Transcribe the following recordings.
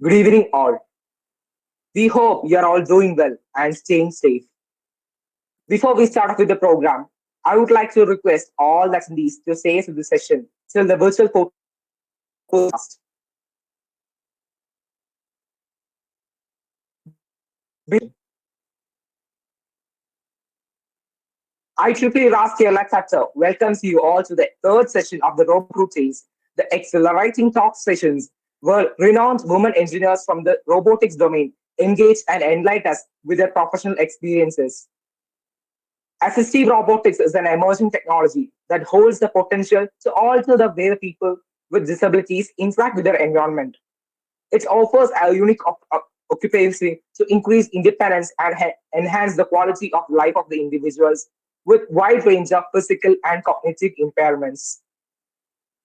Good evening, all. We hope you are all doing well and staying safe. Before we start off with the program, I would like to request all attendees to stay through the session till the virtual podcast. IEEE Rastriya Chapter welcomes you all to the third session of the Robo Crewtales, the accelerating talk sessions, where renowned women engineers from the robotics domain engage and enlighten us with their professional experiences. Assistive robotics is an emerging technology that holds the potential to alter the way people with disabilities interact with their environment. It offers a unique occupancy to increase independence and enhance the quality of life of the individuals with wide range of physical and cognitive impairments.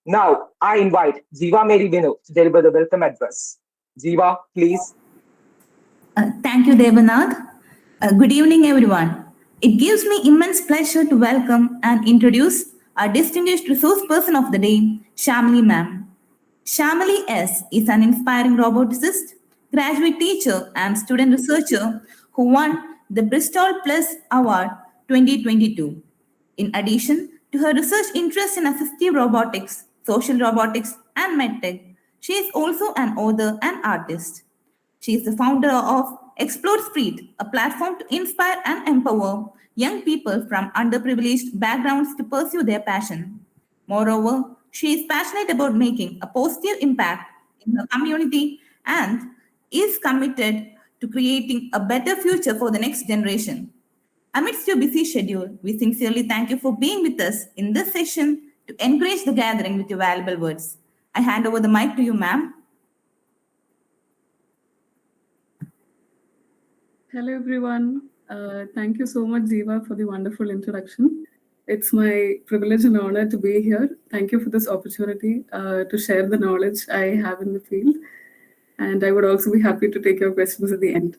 Now, I invite 𝗔𝘀𝘀𝗶𝘀𝗁 to deliver the welcome address. Jiva, please. Thank you, Devanath. Good evening, everyone. It gives me immense pleasure to welcome and introduce our distinguished resource person of the day, 𝗙𝗪𝗍 ma'am. 𝗙𝗪𝗍 S. is an inspiring roboticist, graduate teacher, and student researcher who won the Bristol Plus Award 2022. In addition to her research interest in assistive robotics, social robotics, and medtech, she is also an author and artist. She is the founder of Xplore, a platform to inspire and empower young people from underprivileged backgrounds to pursue their passion. Moreover, she is passionate about making a positive impact in her community and is committed to creating a better future for the next generation. Amidst your busy schedule, we sincerely thank you for being with us in this session to encourage the gathering with your valuable words. I hand over the mic to you, ma'am. Hello, everyone. Thank you so much, Jiva, for the wonderful introduction. It's my privilege and honor to be here. Thank you for this opportunity to share the knowledge I have in the field. And I would also be happy to take your questions at the end.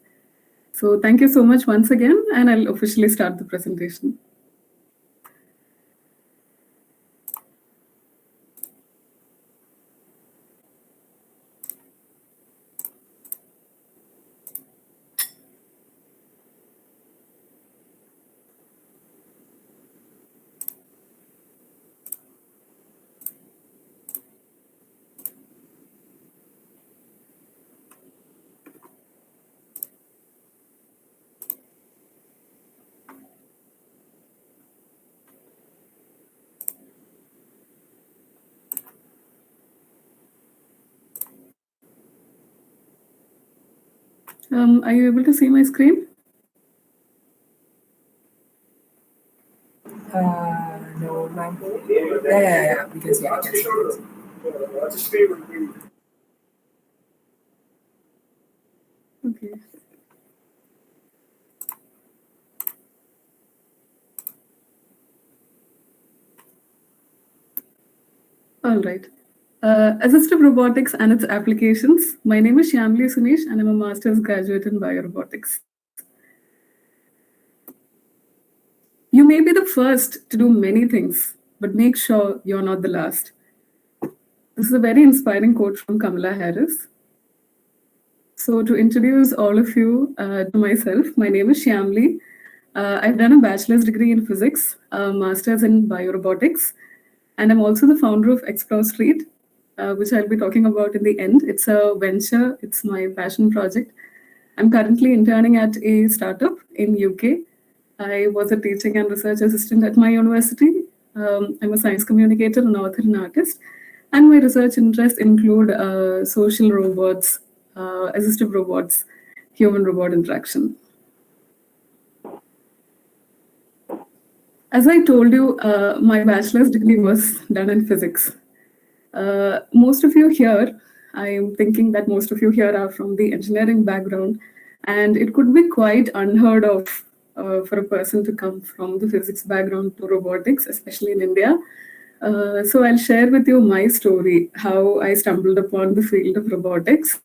So thank you so much once again, and I'll officially start the presentation. Are you able to see my screen? No, ma'am. Yeah. We can see. I can see. Okay. All right. Assistive robotics and its applications. My name is 𝗙𝗪𝗍𝗀𝗁𝗍, and I'm a master's graduate in Biorobotics. You may be the first to do many things, but make sure you're not the last. This is a very inspiring quote from Kamala Harris. So to introduce all of you to myself, my name is 𝗙𝗪𝗍𝗀𝗁𝗍. I've done a bachelor's degree in physics, a master's in biorobotics, and I'm also the founder of Xplore, which I'll be talking about in the end. It's a venture, it's my passion project. I'm currently interning at a startup in UK. I was a teaching and research assistant at my university. I'm a science communicator, an author and artist. And my research interests include social robots, assistive robots, human-robot interaction. As I told you, my bachelor's degree was done in physics. Most of you here, I am thinking that most of you here are from the engineering background, and it could be quite unheard of for a person to come from the physics background to robotics, especially in India. So I'll share with you my story, how I stumbled upon the field of robotics.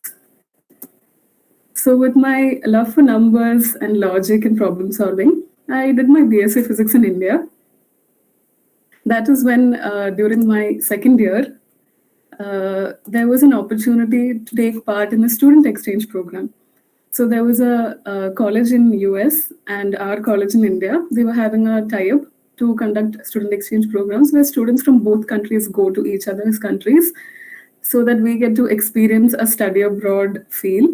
So with my love for numbers and logic and problem solving, I did my BSc Physics in India. That is when, during my second year, there was an opportunity to take part in a student exchange program. So there was a college in US and our college in India. They were having a tie-up to conduct student exchange programs where students from both countries go to each other's countries so that we get to experience a study abroad feel.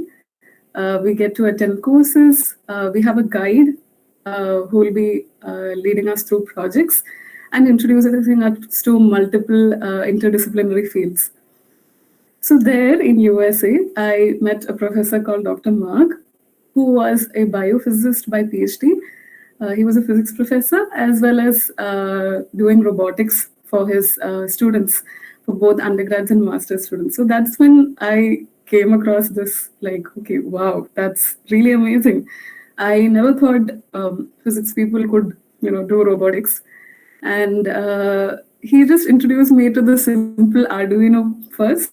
We get to attend courses. We have a guide who will be leading us through projects and introducing us to multiple interdisciplinary fields. So there in USA, I met a professor called Dr. Mark, who was a biophysicist by PhD. He was a physics professor as well as doing robotics for his students, for both undergrads and master's students. So that's when I came across this, like, okay, wow, that's really amazing. I never thought physics people could, do robotics. And he just introduced me to the simple Arduino first.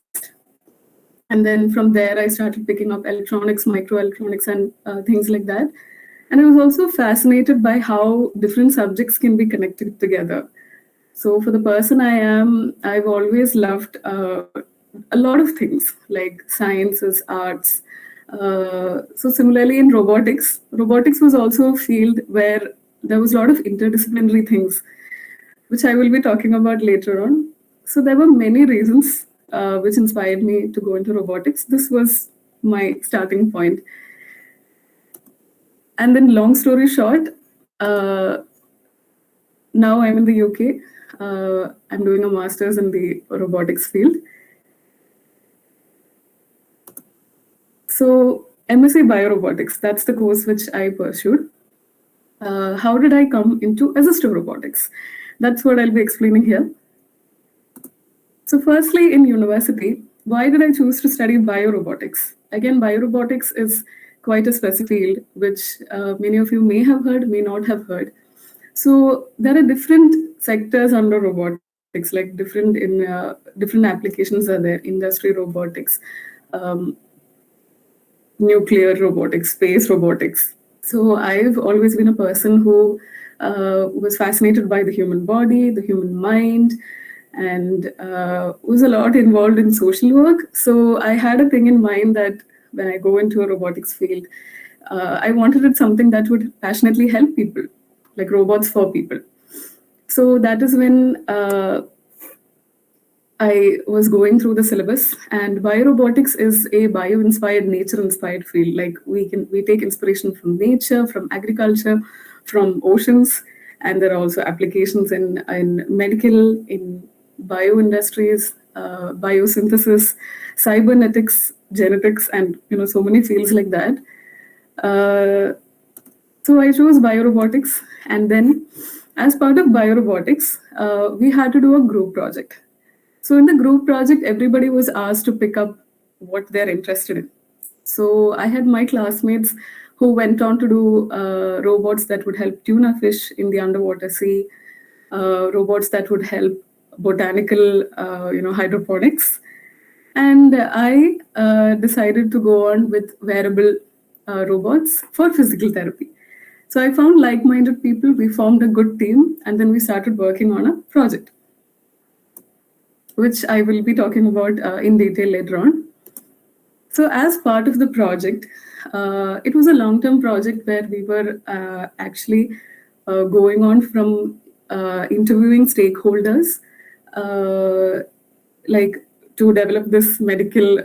And then from there, I started picking up electronics, microelectronics, and things like that. And I was also fascinated by how different subjects can be connected together. So for the person I am, I've always loved a lot of things like sciences, arts. So similarly in robotics was also a field where there was a lot of interdisciplinary things, which I will be talking about later on. So there were many reasons which inspired me to go into robotics. This was my starting point. And then long story short, now I'm in the UK. I'm doing a master's in the robotics field. So MSc Biorobotics, that's the course which I pursued. How did I come into assistive robotics? That's what I'll be explaining here. So firstly, in university, why did I choose to study biorobotics? Again, biorobotics is quite a specific field, which many of you may have heard, may not have heard. So there are different sectors under robotics, like different applications are there: industry robotics, nuclear robotics, space robotics. So I've always been a person who was fascinated by the human body, the human mind, and was a lot involved in social work. So I had a thing in mind that when I go into a robotics field, I wanted it something that would passionately help people, like robots for people. So that is when I was going through the syllabus, and biorobotics is a bio-inspired, nature-inspired field. Like we take inspiration from nature, from agriculture, from oceans, and there are also applications in medical, in bioindustries, biosynthesis, cybernetics, genetics, and so many fields like that. So I chose biorobotics, and then as part of biorobotics, we had to do a group project. So in the group project, everybody was asked to pick up what they're interested in. So I had my classmates who went on to do robots that would help tuna fish in the underwater sea, robots that would help botanical, hydroponics. And I decided to go on with wearable robots for physical therapy. So I found like-minded people, we formed a good team, and then we started working on a project, which I will be talking about in detail later on. So as part of the project, it was a long-term project where we were actually going on from interviewing stakeholders, like to develop this medical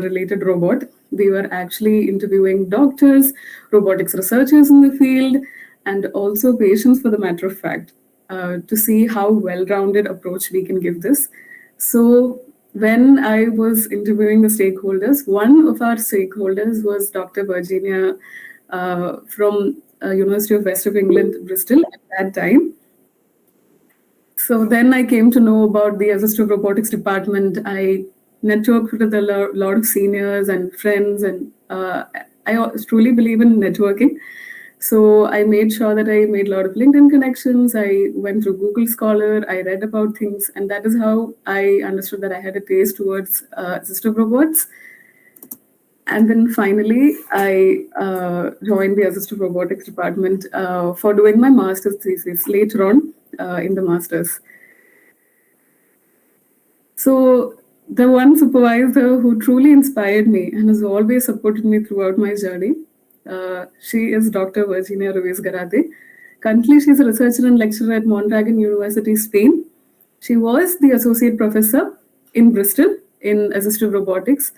related robot. We were actually interviewing doctors, robotics researchers in the field, and also patients, for the matter of fact, to see how well-rounded approach we can give this. So when I was interviewing the stakeholders, one of our stakeholders was Dr. Virginia from University of West of England, Bristol at that time. So then I came to know about the assistive robotics department. I networked with a lot of seniors and friends, and I truly believe in networking. So I made sure that I made a lot of LinkedIn connections. I went through Google Scholar. I read about things, and that is how I understood that I had a taste towards assistive robots. And then finally, I joined the assistive robotics department for doing my master's thesis later on in the master's. So The one supervisor who truly inspired me and has always supported me throughout my journey, she is Dr. 𝗔𝘀𝘀𝗶𝘀𝗶𝗃𝗏. Currently, she's a researcher and lecturer at Mondragon University, Spain. She was the associate professor in Bristol in assistive robotics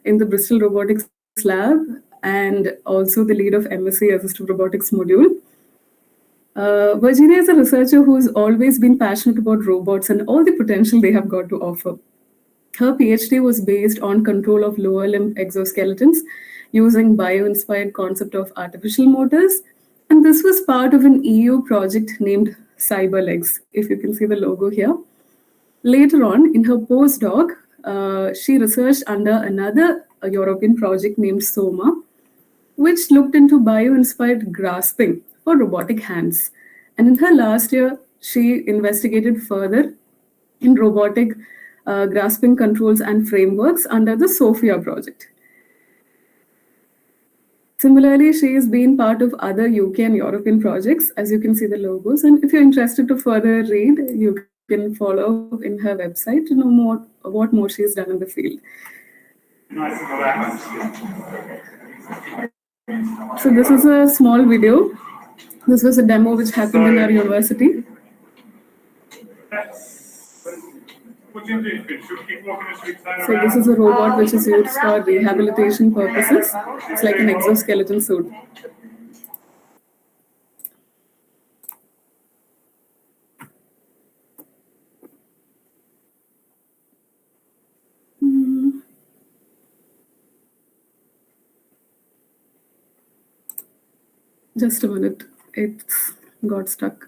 in the Bristol Robotics Lab and also the lead of MSc Assistive Robotics module. Virginia is a researcher who's always been passionate about robots and all the potential they have got to offer. Her PhD was based on control of lower limb exoskeletons using bio-inspired concept of artificial motors. And this was part of an EU project named CyberLegs, if you can see the logo here. Later on, in her postdoc, she researched under another European project named SOMA, which looked into bio-inspired grasping for robotic hands. And in her last year, she investigated further in robotic grasping controls and frameworks under the SOFIA project. Similarly, she has been part of other UK and European projects, as you can see the logos. And if you're interested to further read, you can follow in her website to know more what more she's done in the field. So this is a small video. This was a demo which happened in our university. So this is a robot which is used for rehabilitation purposes. It's like an exoskeleton suit. Just a minute, it's got stuck.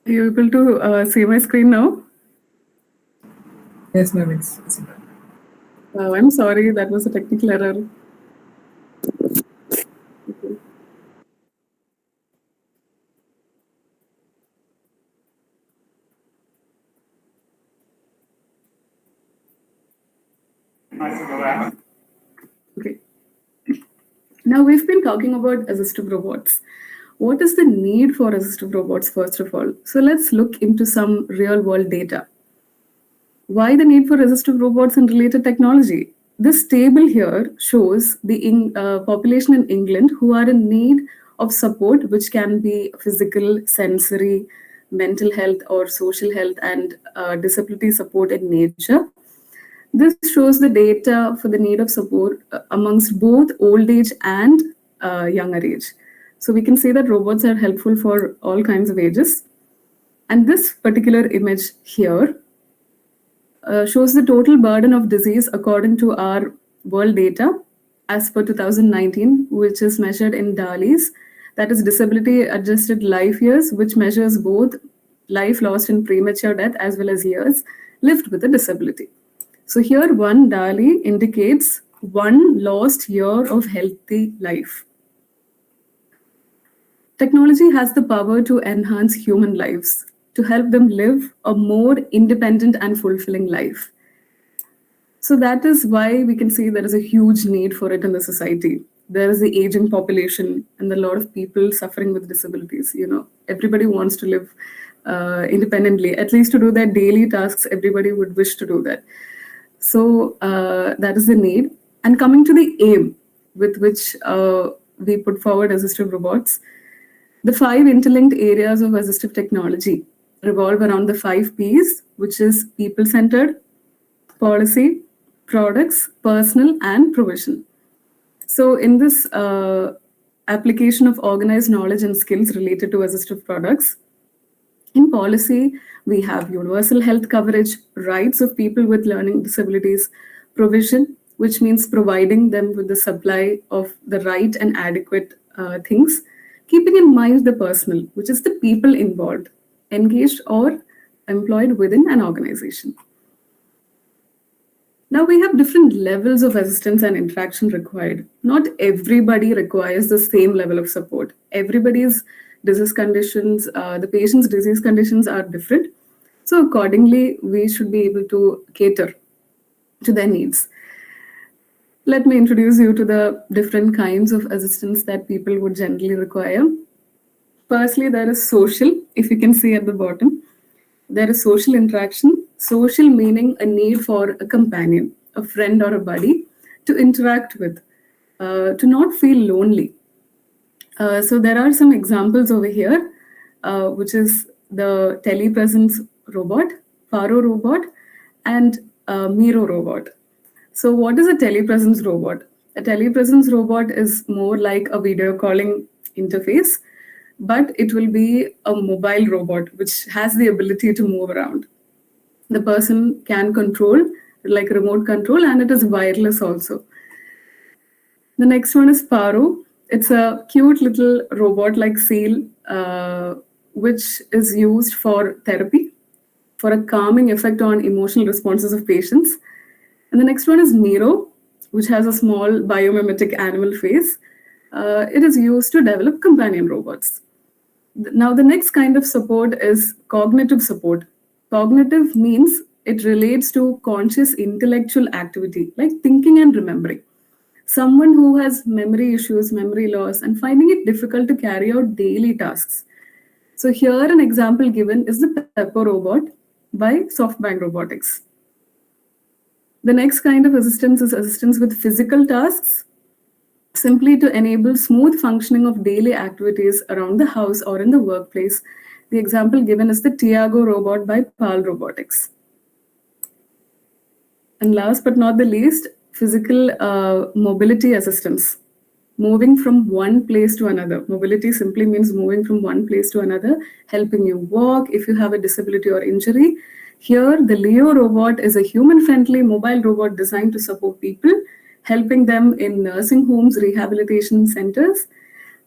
Are you able to see my screen now? Yes, ma'am, it's Oh, I'm sorry, that was a technical error. Okay. Okay. Now we've been talking about assistive robots. What is the need for assistive robots, first of all? So let's look into some real-world data. Why the need for assistive robots and related technology? This table here shows the population in England who are in need of support, which can be physical, sensory, mental health, or social health, and disability support in nature. This shows the data for the need of support amongst both old age and younger age. So we can say that robots are helpful for all kinds of ages. And this particular image here shows the total burden of disease according to our world data as per 2019, which is measured in DALYs, that is disability adjusted life years, which measures both life lost in premature death as well as years lived with a disability. So here one DALY indicates one lost year of healthy life. Technology has the power to enhance human lives, to help them live a more independent and fulfilling life. So that is why we can see there is a huge need for it in the society. There is the aging population and a lot of people suffering with disabilities. You know, everybody wants to live independently, at least to do their daily tasks. Everybody would wish to do that. So that is the need. And coming to the aim with which we put forward assistive robots, the 5 interlinked areas of assistive technology revolve around the 5 Ps, which is people-centered, policy, products, personal, and provision. So in this application of organized knowledge and skills related to assistive products, in policy, we have universal health coverage, rights of people with learning disabilities, provision, which means providing them with the supply of the right and adequate things, keeping in mind the personal, which is the people involved, engaged or employed within an organization. Now we have different levels of assistance and interaction required. Not everybody requires the same level of support. Everybody's disease conditions, the patient's disease conditions are different. So accordingly, we should be able to cater to their needs. Let me introduce you to the different kinds of assistance that people would generally require. Firstly, there is social, if you can see at the bottom. There is social interaction. Social meaning a need for a companion, a friend or a buddy to interact with, to not feel lonely. So there are some examples over here, which is the telepresence robot, Paro robot, and Miro robot. So what is a telepresence robot? A telepresence robot is more like a video calling interface, but it will be a mobile robot which has the ability to move around. The person can control, like remote control, and it is wireless also. The next one is Paro. It's a cute little robot like seal, which is used for therapy, for a calming effect on emotional responses of patients. And the next one is Miro, which has a small biomimetic animal face. It is used to develop companion robots. Now, the next kind of support is cognitive support. Cognitive means it relates to conscious intellectual activity, like thinking and remembering. Someone who has memory issues, memory loss, and finding it difficult to carry out daily tasks. So here an example given is the Pepper robot by SoftBank Robotics. The next kind of assistance is assistance with physical tasks, simply to enable smooth functioning of daily activities around the house or in the workplace. The example given is the Tiago robot by PAL Robotics. And last but not the least, physical mobility assistance, moving from one place to another. Mobility simply means moving from one place to another, helping you walk if you have a disability or injury. Here, the Leo robot is a human-friendly mobile robot designed to support people, helping them in nursing homes, rehabilitation centers.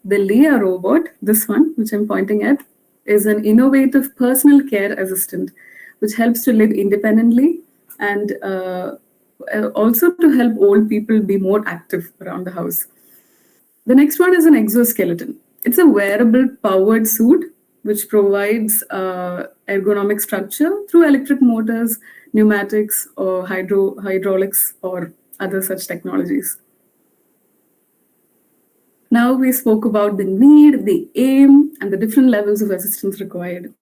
The Leah robot, this one, which I'm pointing at, is an innovative personal care assistant, which helps to live independently and also to help old people be more active around the house. The next one is an exoskeleton. It's a wearable powered suit which provides ergonomic structure through electric motors, pneumatics, or hydraulics, or other such technologies. Now we spoke about the need, the aim, and the different levels of assistance required.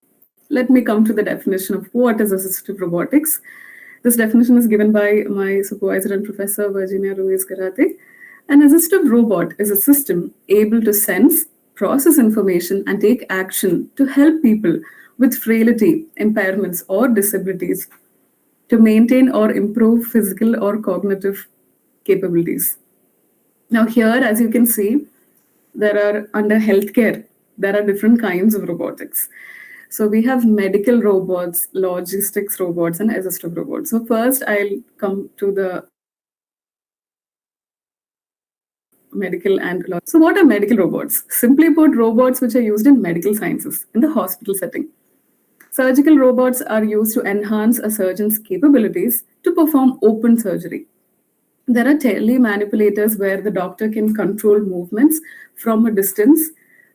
Let me come to the definition of what is assistive robotics. This definition is given by my supervisor and professor, Virginia Ruiz-Garate. An assistive robot is a system able to sense, process information, and take action to help people with frailty, impairments, or disabilities to maintain or improve physical or cognitive capabilities. Now here, as you can see, there are under healthcare, there are different kinds of robotics. So we have medical robots, logistics robots, and assistive robots. So first I'll come to the medical and so what are medical robots? Simply put, robots which are used in medical sciences in the hospital setting. Surgical robots are used to enhance a surgeon's capabilities to perform open surgery. There are tele-manipulators where the doctor can control movements from a distance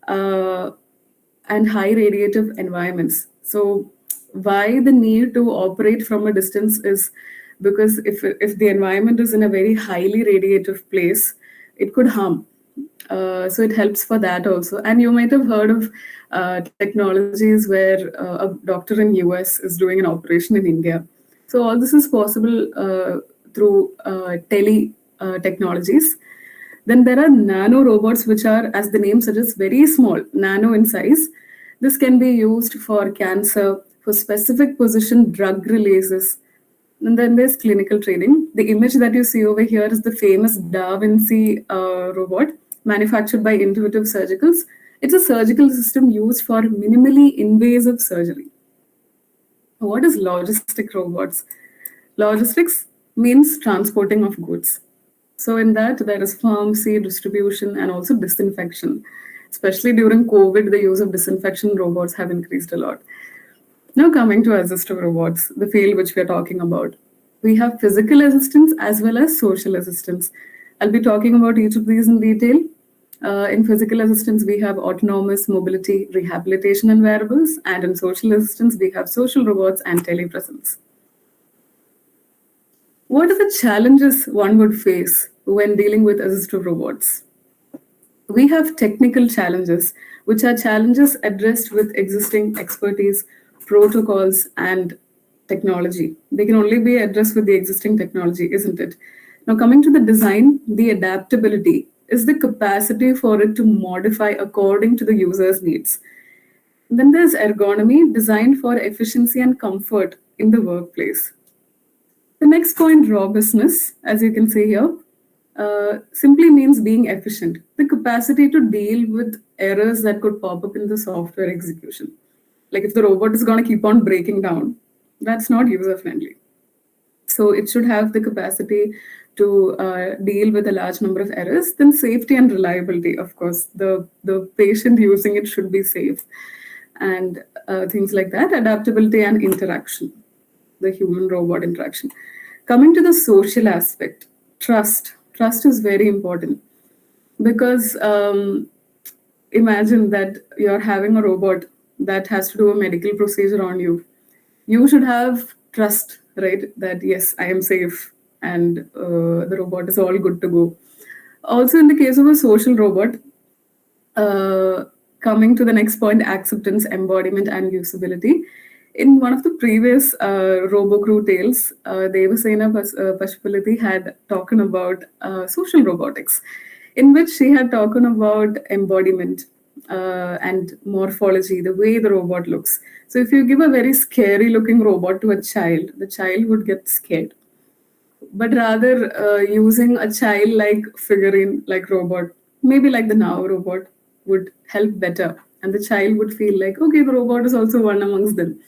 and high radiative environments. So why the need to operate from a distance is because if the environment is in a very highly radiative place, it could harm. So it helps for that also. And you might have heard of technologies where a doctor in US is doing an operation in India. So all this is possible through technologies. Then there are nano robots, which are, as the name suggests, very small, nano in size. This can be used for cancer, for specific position drug releases. And then there's clinical training. The image that you see over here is the famous 𝗥𝘀𝘀𝗶𝗃𝗏 robot manufactured by Intuitive Surgicals. It's a surgical system used for minimally invasive surgery. What is logistic robots? Logistics means transporting of goods. So in that, there is pharmacy, distribution, and also disinfection. Especially during COVID, the use of disinfection robots have increased a lot. Now coming to assistive robots, the field which we are talking about. We have physical assistance as well as social assistance. I'll be talking about each of these in detail. In physical assistance, we have autonomous mobility, rehabilitation and wearables. And in social assistance, we have social robots and telepresence. What are the challenges one would face when dealing with assistive robots? We have technical challenges, which are challenges addressed with existing expertise, protocols, and technology. They can only be addressed with the existing technology, isn't it? Now, coming to the design, the adaptability is the capacity for it to modify according to the user's needs. Then there's ergonomy, designed for efficiency and comfort in the workplace. The next point, robustness, as you can see here, simply means being efficient. The capacity to deal with errors that could pop up in the software execution. Like if the robot is going to keep on breaking down, that's not user-friendly. So it should have the capacity to deal with a large number of errors. Then safety and reliability, of course. The patient using it should be safe. And things like that. Adaptability and interaction, the human-robot interaction. Coming to the social aspect, trust. Trust is very important because imagine that you're having a robot that has to do a medical procedure on you. You should have trust, right? That yes, I am safe and the robot is all good to go. Also, in the case of a social robot, coming to the next point, acceptance, embodiment, and usability. In one of the previous Robo Crewtales, 𝗥𝘀𝘀𝗶𝗃𝗏 had talked about social robotics, in which she had talked about embodiment and morphology, the way the robot looks. So if you give a very scary looking robot to a child, the child would get scared. But rather using a child-like figurine, like robot, maybe like the Now robot, would help better. And the child would feel like, okay, the robot is also one amongst them.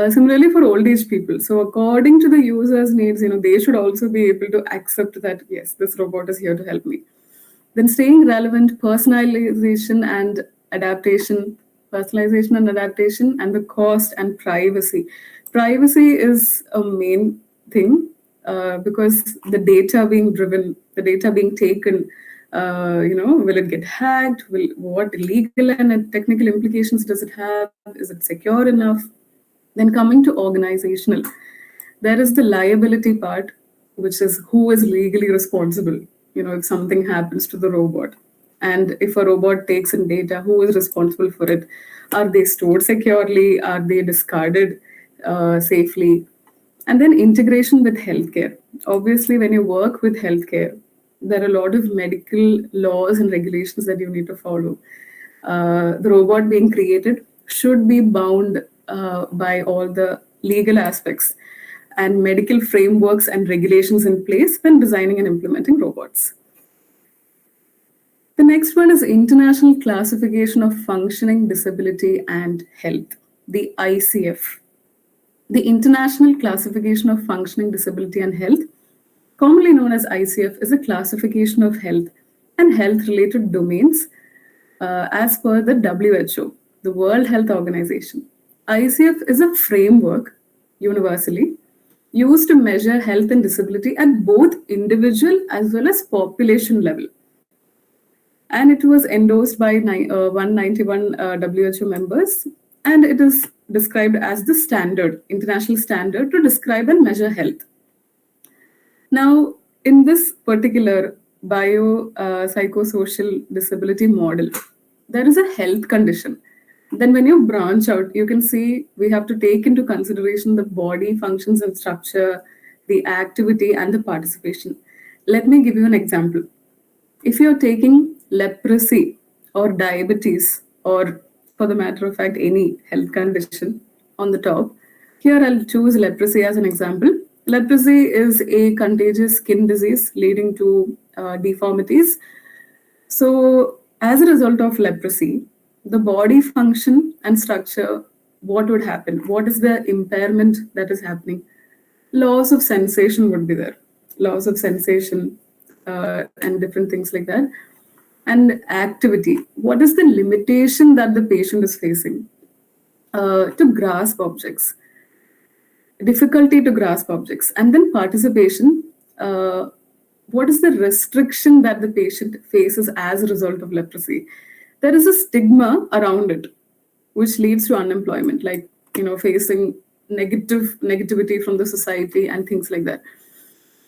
Similarly for old age people. So according to the user's needs, they should also be able to accept that, yes, this robot is here to help me. Then staying relevant, personalization and adaptation, and the cost and privacy. Privacy is a main thing because the data being driven, the data being taken, will it get hacked? What legal and technical implications does it have? Is it secure enough? Then coming to organizational, there is the liability part, which is who is legally responsible, if something happens to the robot. And if a robot takes in data, who is responsible for it? Are they stored securely? Are they discarded safely? And then integration with healthcare. Obviously, when you work with healthcare, there are a lot of medical laws and regulations that you need to follow. The robot being created should be bound by all the legal aspects and medical frameworks and regulations in place when designing and implementing robots. The next one is International Classification of Functioning Disability and Health, the ICF. The International Classification of Functioning Disability and Health, commonly known as ICF, is a classification of health and health-related domains as per the WHO, the World Health Organization. ICF is a framework, universally, used to measure health and disability at both individual as well as population level. And it was endorsed by 191 WHO members, and it is described as the standard, international standard to describe and measure health. Now, in this particular biopsychosocial disability model, there is a health condition. Then when you branch out, you can see we have to take into consideration the body functions and structure, the activity, and the participation. Let me give you an example. If you're taking leprosy or diabetes, or for the matter of fact, any health condition on the top, here I'll choose leprosy as an example. Leprosy is a contagious skin disease leading to deformities. So, as a result of leprosy, the body function and structure, what would happen? What is the impairment that is happening? Loss of sensation would be there. Loss of sensation and different things like that. And activity. What is the limitation that the patient is facing? To grasp objects. Difficulty to grasp objects. And then participation. What is the restriction that the patient faces as a result of leprosy? There is a stigma around it, which leads to unemployment, like, facing negativity from the society and things like that.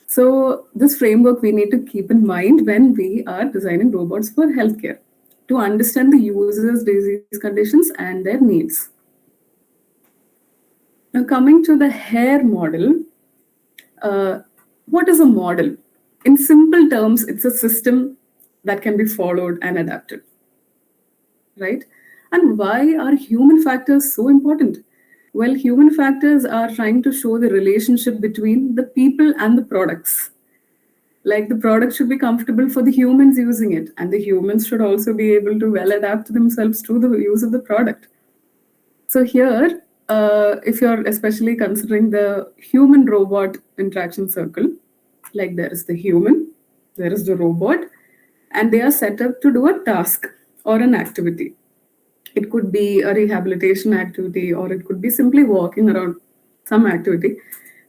So this framework we need to keep in mind when we are designing robots for healthcare, to understand the user's disease conditions and their needs. Now, coming to the hair model, what is a model? In simple terms, it's a system that can be followed and adapted, right? And why are human factors so important? Well, human factors are trying to show the relationship between the people and the products. Like, the product should be comfortable for the humans using it, and the humans should also be able to well adapt themselves to the use of the product. So here, if you're especially considering the human-robot interaction circle, like there is the human, there is the robot, and they are set up to do a task or an activity. It could be a rehabilitation activity, or it could be simply walking around some activity.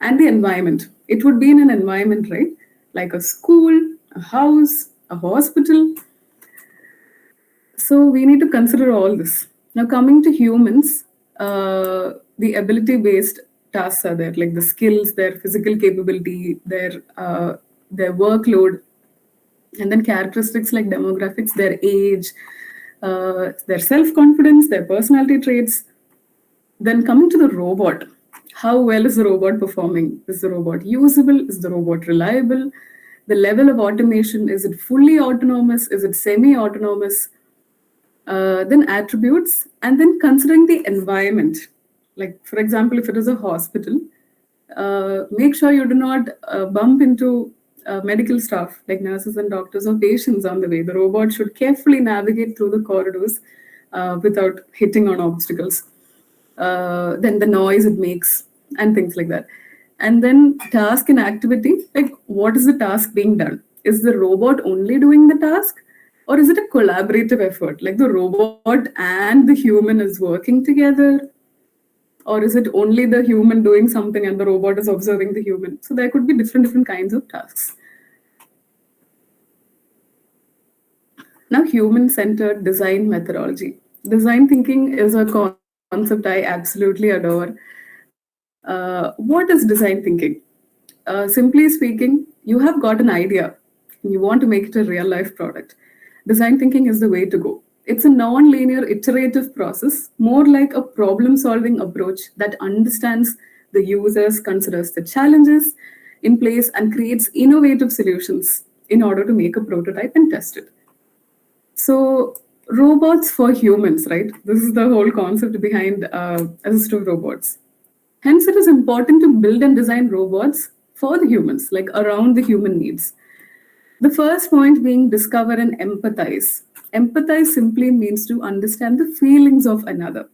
And the environment. It would be in an environment, right? Like a school, a house, a hospital. So we need to consider all this. Now, coming to humans, the ability-based tasks are there, like the skills, their physical capability, their workload, and then characteristics like demographics, their age, their self-confidence, their personality traits. Then coming to the robot, how well is the robot performing? Is the robot usable? Is the robot reliable? The level of automation, is it fully autonomous? Is it semi-autonomous? Then attributes, and then considering the environment. Like, for example, if it is a hospital, make sure you do not bump into medical staff like nurses and doctors or patients on the way. The robot should carefully navigate through the corridors without hitting on obstacles. Then the noise it makes and things like that. And then task and activity, like, what is the task being done? Is the robot only doing the task, or is it a collaborative effort? Like, the robot and the human is working together, or is it only the human doing something and the robot is observing the human? So there could be different kinds of tasks. Now, human-centered design methodology. Design thinking is a concept I absolutely adore. What is design thinking? Simply speaking, you have got an idea and you want to make it a real-life product. Design thinking is the way to go. It's a non-linear iterative process, more like a problem-solving approach that understands the users, considers the challenges in place, and creates innovative solutions in order to make a prototype and test it. So, robots for humans, right? This is the whole concept behind assistive robots. Hence, it is important to build and design robots for the humans, like around the human needs. The first point being discover and empathize. Empathize simply means to understand the feelings of another,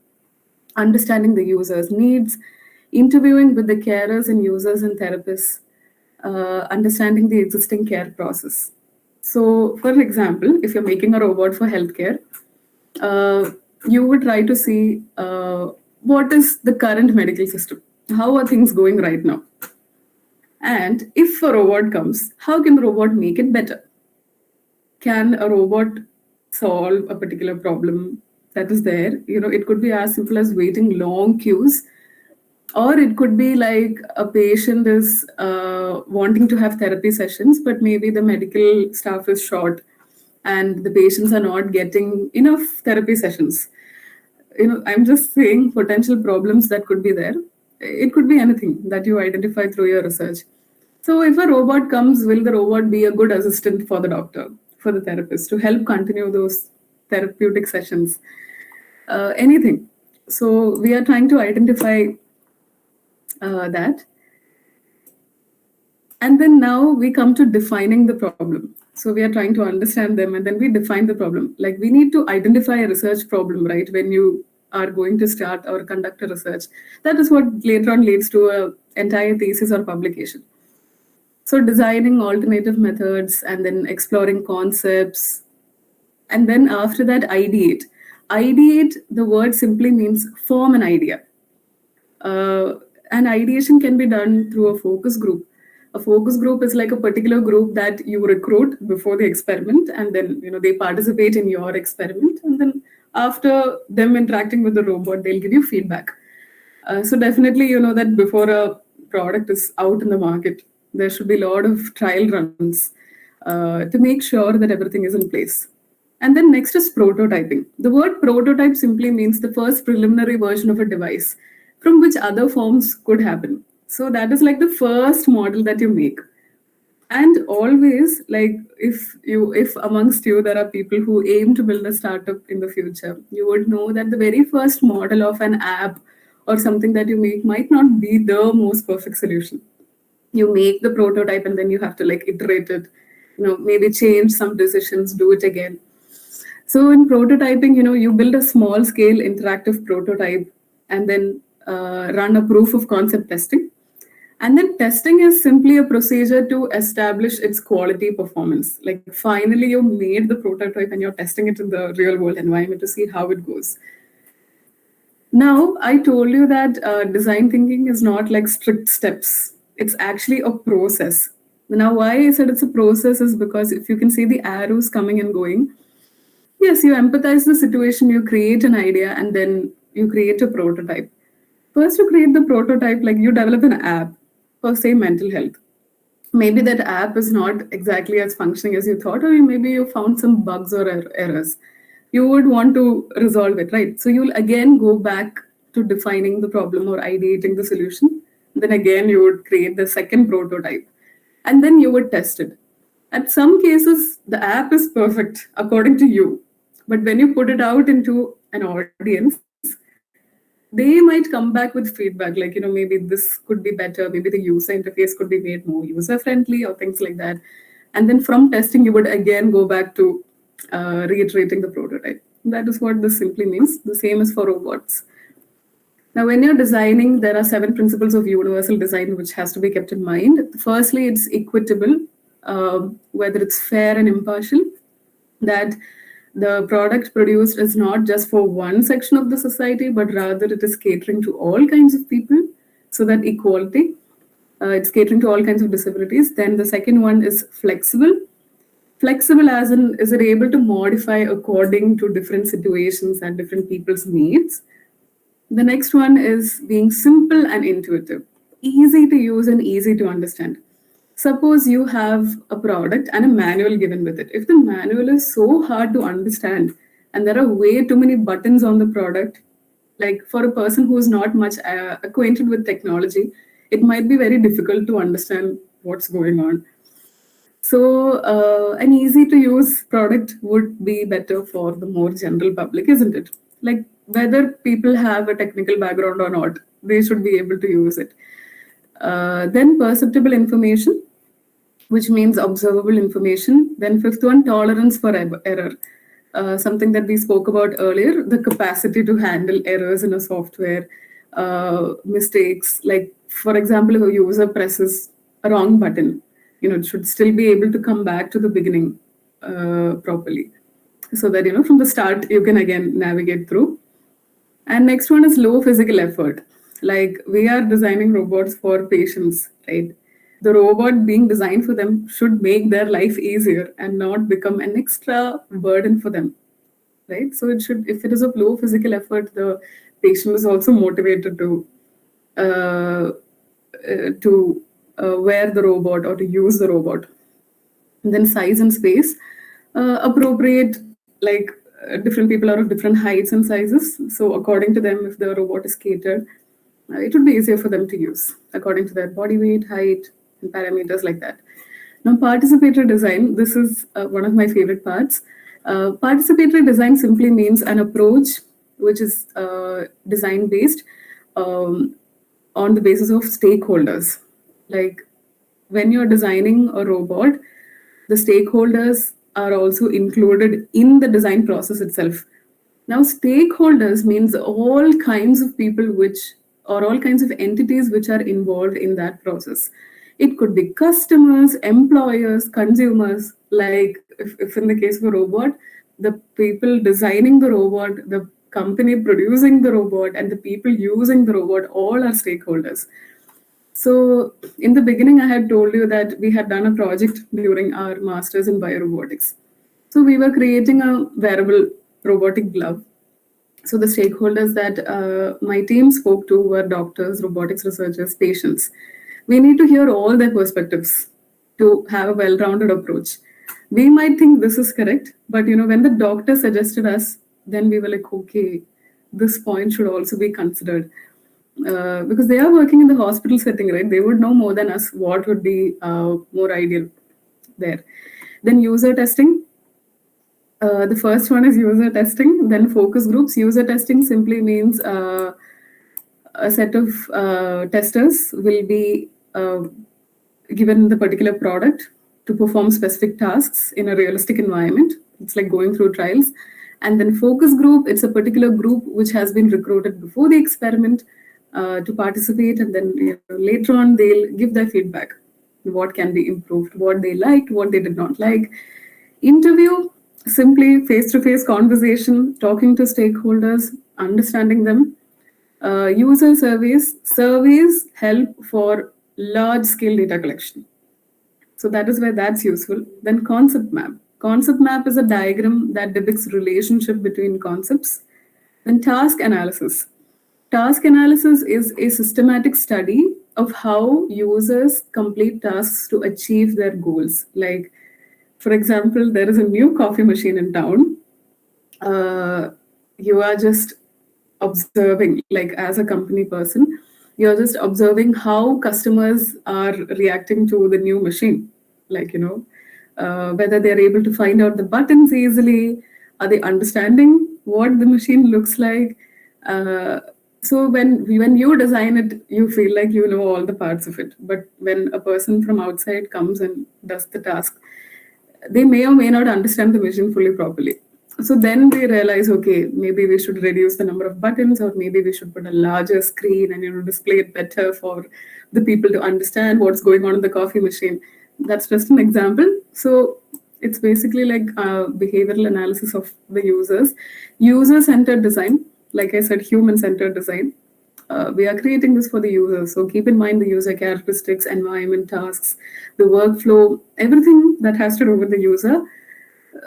understanding the user's needs, interviewing with the carers and users and therapists, understanding the existing care process. So, for example, if you're making a robot for healthcare, you would try to see what is the current medical system? How are things going right now? And if a robot comes, how can the robot make it better? Can a robot solve a particular problem that is there? It could be as simple as waiting long queues, or it could be like a patient is wanting to have therapy sessions, but maybe the medical staff is short and the patients are not getting enough therapy sessions. I'm just saying potential problems that could be there. It could be anything that you identify through your research. So if a robot comes, will the robot be a good assistant for the doctor, for the therapist, to help continue those therapeutic sessions? Anything. So we are trying to identify that. And then now we come to defining the problem. So we are trying to understand them and then we define the problem. Like we need to identify a research problem, right? When you are going to start or conduct a research, that is what later on leads to an entire thesis or publication. So designing alternative methods and then exploring concepts. And then after that, ideate. Ideate, the word simply means form an idea. And ideation can be done through a focus group. A focus group is like a particular group that you recruit before the experiment, and then they participate in your experiment, and then after them interacting with the robot, they'll give you feedback. So definitely, that before a product is out in the market, there should be a lot of trial runs to make sure that everything is in place. And then next is prototyping. The word prototype simply means the first preliminary version of a device from which other forms could happen. So that is like the first model that you make. And always, like if amongst you there are people who aim to build a startup in the future, you would know that the very first model of an app or something that you make might not be the most perfect solution. You make the prototype and then you have to like iterate it, maybe change some decisions, do it again. So in prototyping, you build a small scale interactive prototype and then run a proof of concept testing. And then testing is simply a procedure to establish its quality performance. Like finally you made the prototype and you're testing it in the real world environment to see how it goes. Now, I told you that design thinking is not like strict steps. It's actually a process. Now, why I said it's a process is because if you can see the arrows coming and going, yes, you empathize the situation, you create an idea, and then you create a prototype. First, you create the prototype, like you develop an app for, say, mental health. Maybe that app is not exactly as functioning as you thought, or maybe you found some bugs or errors. You would want to resolve it, right? So you'll again go back to defining the problem or ideating the solution. Then again, you would create the second prototype, and then you would test it. At some cases, the app is perfect according to you. But when you put it out into an audience, they might come back with feedback like, maybe this could be better, maybe the user interface could be made more user-friendly or things like that. And then from testing, you would again go back to reiterating the prototype. That is what this simply means. The same is for robots. Now, when you're designing, there are 7 principles of universal design which has to be kept in mind. Firstly, it's equitable, whether it's fair and impartial, that the product produced is not just for one section of the society, but rather it is catering to all kinds of people. So that equality, it's catering to all kinds of disabilities. Then the second one is flexible. Flexible as in, is it able to modify according to different situations and different people's needs? The next one is being simple and intuitive, easy to use and easy to understand. Suppose you have a product and a manual given with it. If the manual is so hard to understand and there are way too many buttons on the product, like for a person who is not much acquainted with technology, it might be very difficult to understand what's going on. So an easy to use product would be better for the more general public, isn't it? Like whether people have a technical background or not, they should be able to use it. Then perceptible information, which means observable information. Then fifth one, tolerance for error. Something that we spoke about earlier, the capacity to handle errors in a software, mistakes. Like, for example, if a user presses a wrong button, it should still be able to come back to the beginning properly. So that, from the start, you can again navigate through. And next one is low physical effort. Like we are designing robots for patients, right? The robot being designed for them should make their life easier and not become an extra burden for them, right? So it should, if it is of low physical effort, the patient is also motivated to wear the robot or to use the robot. And then size and space, appropriate, like different people are of different heights and sizes. So according to them, if the robot is catered, it would be easier for them to use according to their body weight, height, and parameters like that. Now, participatory design, this is one of my favorite parts. Participatory design simply means an approach which is design-based on the basis of stakeholders. Like when you're designing a robot, the stakeholders are also included in the design process itself. Now, stakeholders means all kinds of people or all kinds of entities which are involved in that process. It could be customers, employers, consumers. Like if in the case of a robot, the people designing the robot, the company producing the robot, and the people using the robot, all are stakeholders. So in the beginning, I had told you that we had done a project during our master's in Biorobotics. So we were creating a wearable robotic glove. So the stakeholders that my team spoke to were doctors, robotics researchers, patients. We need to hear all their perspectives to have a well-rounded approach. We might think this is correct, but when the doctor suggested us, then we were like, okay, this point should also be considered. Because they are working in the hospital setting, right? They would know more than us what would be more ideal there. Then user testing. The first one is user testing, then focus groups. User testing simply means a set of testers will be given the particular product to perform specific tasks in a realistic environment. It's like going through trials. And then focus group, it's a particular group which has been recruited before the experiment to participate, and then later on they'll give their feedback, what can be improved, what they liked, what they did not like. Interview, simply face-to-face conversation, talking to stakeholders, understanding them. User surveys help for large-scale data collection. So that is where that's useful. Then concept map. Concept map is a diagram that depicts relationship between concepts. Then task analysis. Task analysis is a systematic study of how users complete tasks to achieve their goals. Like, for example, there is a new coffee machine in town. You are just observing, like as a company person, you're just observing how customers are reacting to the new machine. Like, whether they're able to find out the buttons easily, are they understanding what the machine looks like? So when you design it, you feel like you know all the parts of it. But when a person from outside comes and does the task, they may or may not understand the machine fully properly. So then they realize, okay, maybe we should reduce the number of buttons, or maybe we should put a larger screen and display it better for the people to understand what's going on in the coffee machine. That's just an example. So it's basically like behavioral analysis of the users. User-centered design, like I said, human-centered design. We are creating this for the user. So keep in mind the user characteristics, environment, tasks, the workflow, everything that has to do with the user.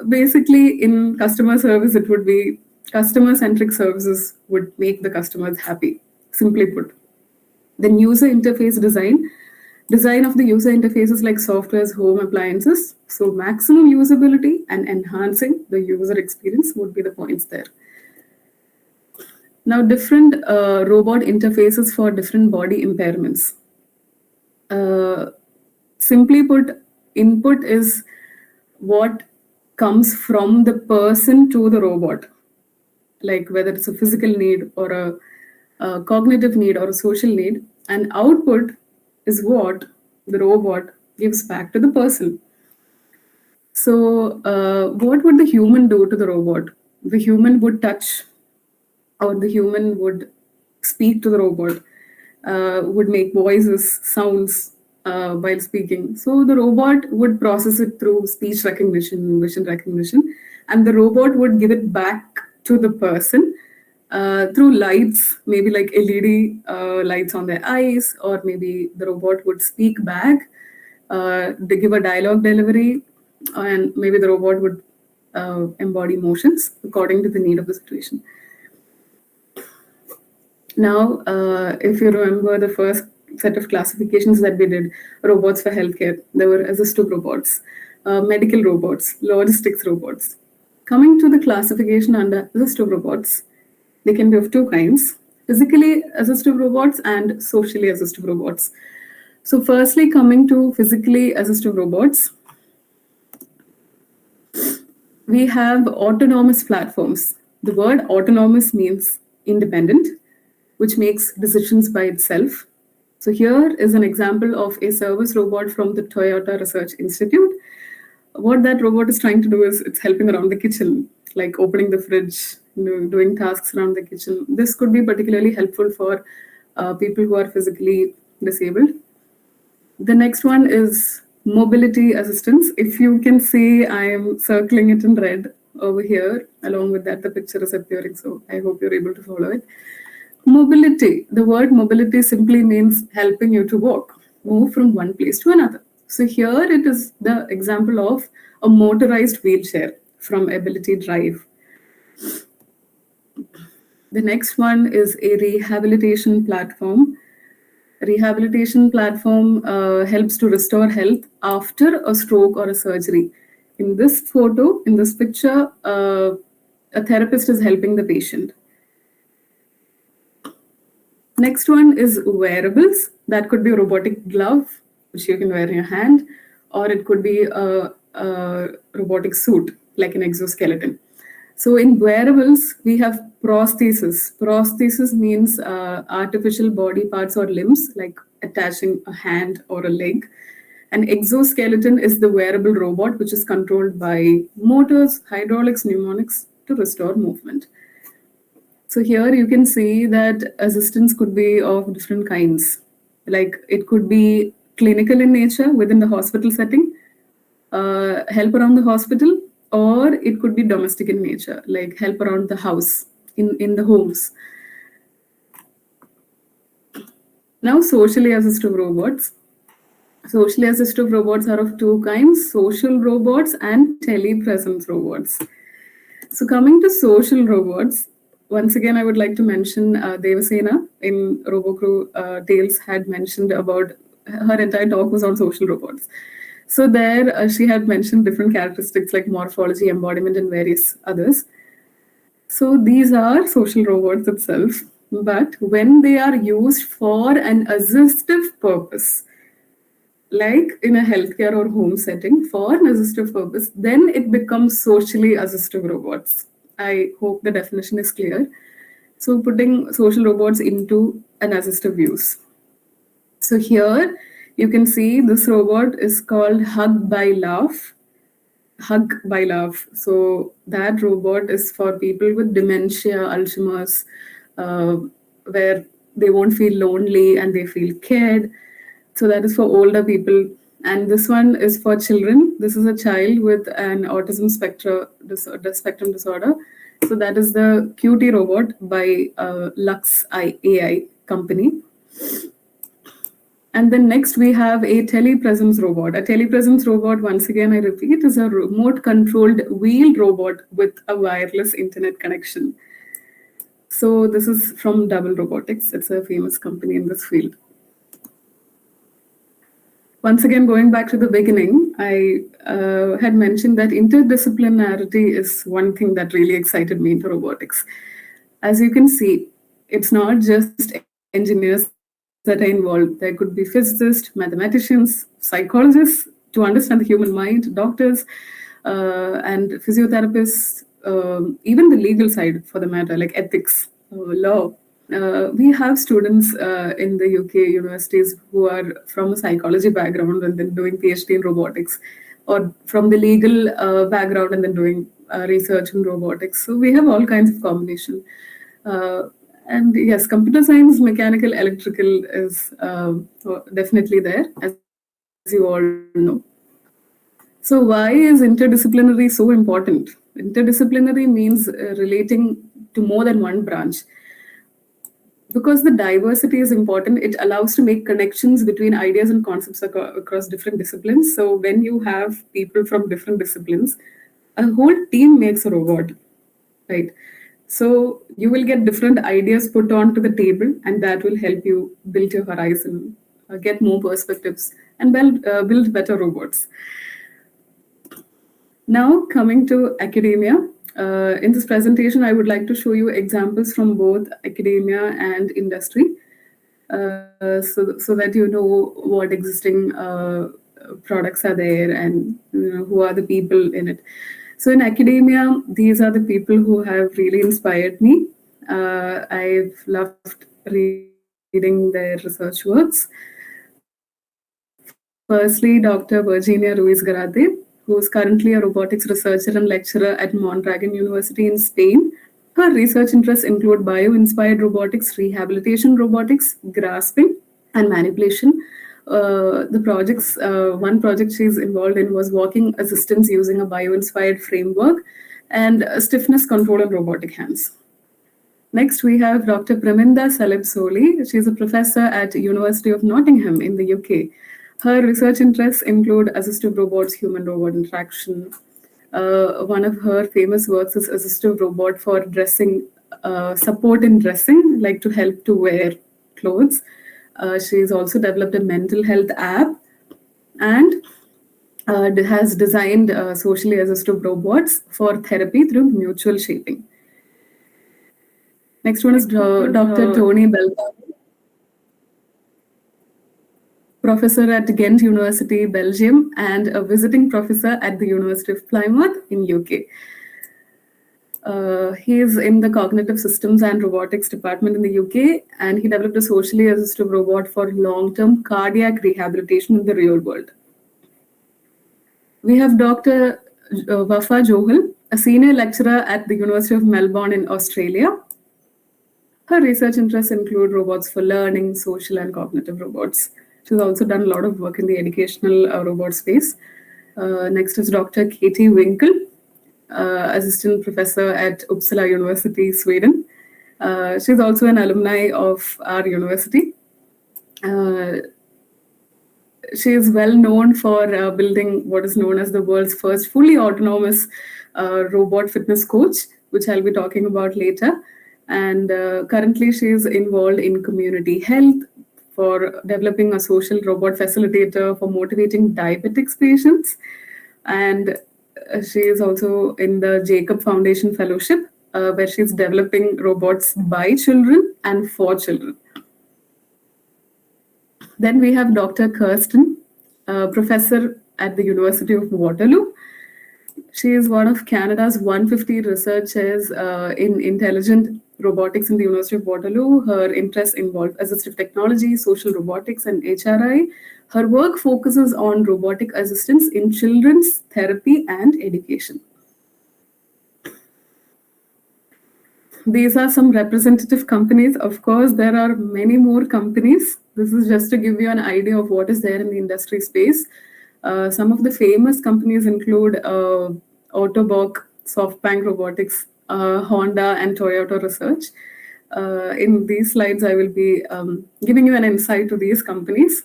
Basically, in customer service, it would be customer-centric services would make the customers happy, simply put. Then user interface design. Design of the user interfaces like softwares, home appliances. So maximum usability and enhancing the user experience would be the points there. Now, different robot interfaces for different body impairments. Simply put, input is what comes from the person to the robot, like whether it's a physical need or a cognitive need or a social need, and output is what the robot gives back to the person. So what would the human do to the robot? The human would touch, or the human would speak to the robot, would make voices, sounds while speaking. So the robot would process it through speech recognition, vision recognition, and the robot would give it back to the person through lights, maybe like LED lights on their eyes, or maybe the robot would speak back, they give a dialogue delivery, and maybe the robot would embody emotions according to the need of the situation. Now, if you remember the first set of classifications that we did, robots for healthcare, there were assistive robots, medical robots, logistics robots. Coming to the classification under assistive robots, they can be of two kinds: physically assistive robots and socially assistive robots. So firstly, coming to physically assistive robots, we have autonomous platforms. The word autonomous means independent, which makes decisions by itself. So here is an example of a service robot from the Toyota Research Institute. What that robot is trying to do is it's helping around the kitchen, like opening the fridge, doing tasks around the kitchen. This could be particularly helpful for people who are physically disabled. The next one is mobility assistance. If you can see, I am circling it in red over here. Along with that, the picture is appearing, so I hope you're able to follow it. Mobility. The word mobility simply means helping you to walk, move from one place to another. So here it is the example of a motorized wheelchair from Ability Drive. The next one is a rehabilitation platform. Rehabilitation platform helps to restore health after a stroke or a surgery. In this photo, in this picture, a therapist is helping the patient. Next one is wearables. That could be a robotic glove, which you can wear in your hand, or it could be a robotic suit, like an exoskeleton. So in wearables, we have prosthesis. Prosthesis means artificial body parts or limbs, like attaching a hand or a leg. An exoskeleton is the wearable robot, which is controlled by motors, hydraulics, pneumatics to restore movement. So here you can see that assistance could be of different kinds. Like it could be clinical in nature within the hospital setting, help around the hospital, or it could be domestic in nature, like help around the house, in the homes. Now, socially assistive robots. Socially assistive robots are of two kinds, social robots and telepresence robots. So coming to social robots, once again, I would like to mention Devasena in Robo Crewtales had mentioned about her entire talk was on social robots. So there she had mentioned different characteristics like morphology, embodiment, and various others. So these are social robots itself, but when they are used for an assistive purpose, like in a healthcare or home setting for an assistive purpose, then it becomes socially assistive robots. I hope the definition is clear. So putting social robots into an assistive use. So here you can see this robot is called 𝗥𝘀𝗀𝗋𝗄. 𝗥𝘀𝘀𝗀𝗋. So that robot is for people with dementia, Alzheimer's, where they won't feel lonely and they feel cared. So that is for older people. And this one is for children. This is a child with an autism spectrum disorder. So that is the 𝗥𝘀𝘀𝗶 robot by 𝗥cie company. And then next we have a telepresence robot. A telepresence robot, once again, I repeat, is a remote-controlled wheeled robot with a wireless internet connection. So this is from Biorobotics. It's a famous company in this field. Once again, going back to the beginning, I had mentioned that interdisciplinarity is one thing that really excited me into robotics. As you can see, it's not just engineers that are involved. There could be physicists, mathematicians, psychologists to understand the human mind, doctors, and physiotherapists, even the legal side for the matter, like ethics, law. We have students in the UK universities who are from a psychology background and then doing PhD in robotics, or from the legal background and then doing research in robotics. So we have all kinds of combination. And yes, computer science, mechanical, electrical is definitely there, as you all know. So why is interdisciplinary so important? Interdisciplinary means relating to more than one branch. Because the diversity is important, it allows to make connections between ideas and concepts across different disciplines. So when you have people from different disciplines, a whole team makes a robot, right? So you will get different ideas put onto the table, and that will help you build your horizon, get more perspectives, and build better robots. Now coming to academia. In this presentation, I would like to show you examples from both academia and industry. so that you know what existing products are there and who are the people in it. So in academia, these are the people who have really inspired me. I've loved reading their research works. Firstly, Dr. Virginia Ruiz-Garate, who is currently a robotics researcher and lecturer at Mondragon University in Spain. Her research interests include bio-inspired robotics, rehabilitation robotics, grasping, and manipulation. One project she's involved in was walking assistance using a bio-inspired framework and stiffness control in robotic hands. Next, we have Dr. Praminda Salib-Soli. She's a professor at University of Nottingham in the UK. Her research interests include assistive robots, human-robot interaction. One of her famous works is assistive robot for dressing, support in dressing, like to help to wear clothes. She's also developed a mental health app and has designed socially assistive robots for therapy through mutual shaping. Next one is Dr. Tony Belka, professor at Ghent University, Belgium, and a visiting professor at the University of Plymouth in UK. He is in the Cognitive Systems and Robotics department in the UK, and he developed a socially assistive robot for long-term cardiac rehabilitation in the real world. We have Dr. Wafa Johal, a senior lecturer at the University of Melbourne in Australia. Her research interests include robots for learning, social and cognitive robots. She's also done a lot of work in the educational robot space. Next is Dr. Katie Winkle, assistant professor at Uppsala University, Sweden. She's also an alumni of our university. She is well known for building what is known as the world's first fully autonomous robot fitness coach, which I'll be talking about later. And currently she is involved in community health, for developing a social robot facilitator for motivating diabetics patients. And she is also in the Jacob Foundation Fellowship, where she's developing robots by children and for children. Then we have Dr. Kirsten, professor at the University of Waterloo. She is one of Canada's 150 researchers in intelligent robotics in the University of Waterloo. Her interests involve assistive technology, social robotics, and HRI. Her work focuses on robotic assistance in children's therapy and education. These are some representative companies. Of course, there are many more companies. This is just to give you an idea of what is there in the industry space. Some of the famous companies include Autobot, SoftBank Robotics, Honda, and Toyota Research. In these slides, I will be giving you an insight to these companies.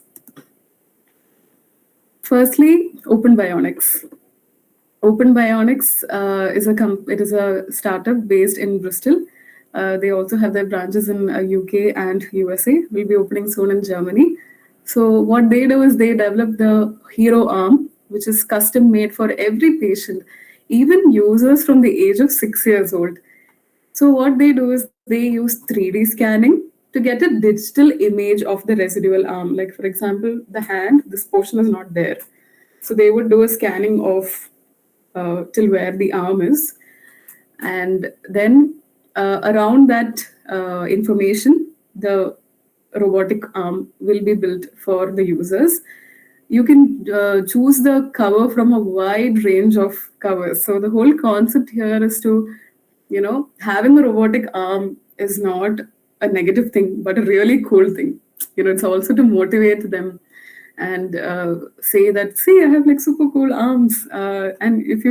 Firstly, Open Bionics. Open Bionics is a startup based in Bristol. They also have their branches in UK and USA. Will be opening soon in Germany. So what they do is they develop the Hero arm, which is custom made for every patient, even users from the age of 6 years old. So what they do is they use 3D scanning to get a digital image of the residual arm. Like for example, the hand, this portion is not there. So they would do a scanning of till where the arm is. And then around that information, the robotic arm will be built for the users. You can choose the cover from a wide range of covers. So the whole concept here is to, having a robotic arm is not a negative thing, but a really cool thing. It's also to motivate them and say that, see, I have like super cool arms. And if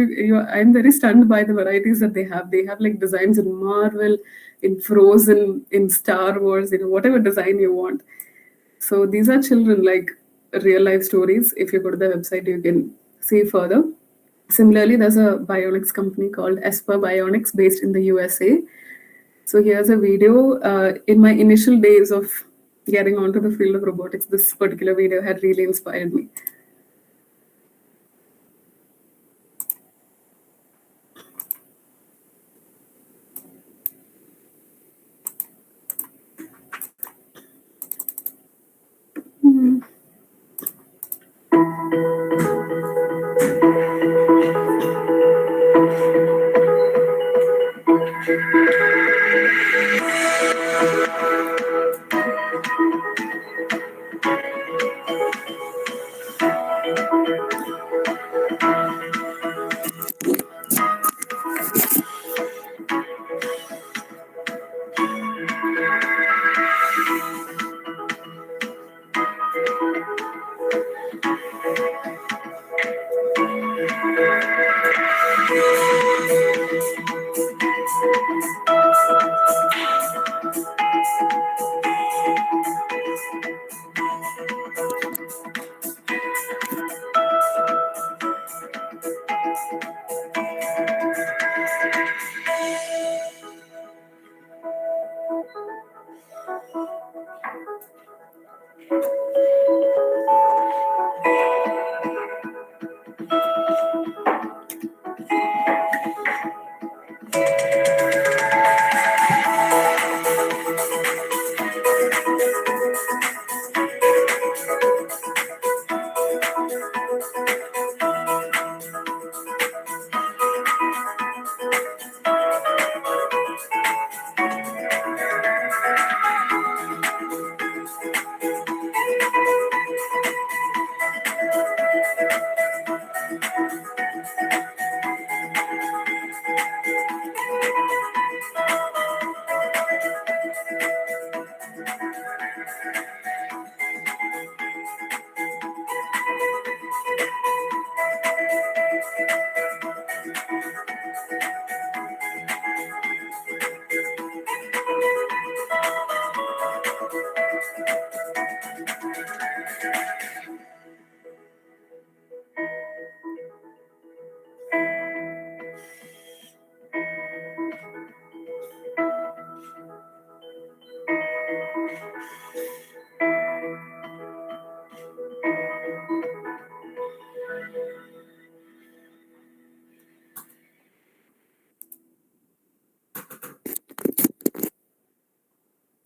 I'm very stunned by the varieties that they have. They have like designs in Marvel, in Frozen, in Star Wars, whatever design you want. So these are children, like real life stories. If you go to the website, you can see further. Similarly, there's a bionics company called Esper Bionics based in the USA. So here's a video. In my initial days of getting onto the field of robotics, this particular video had really inspired me.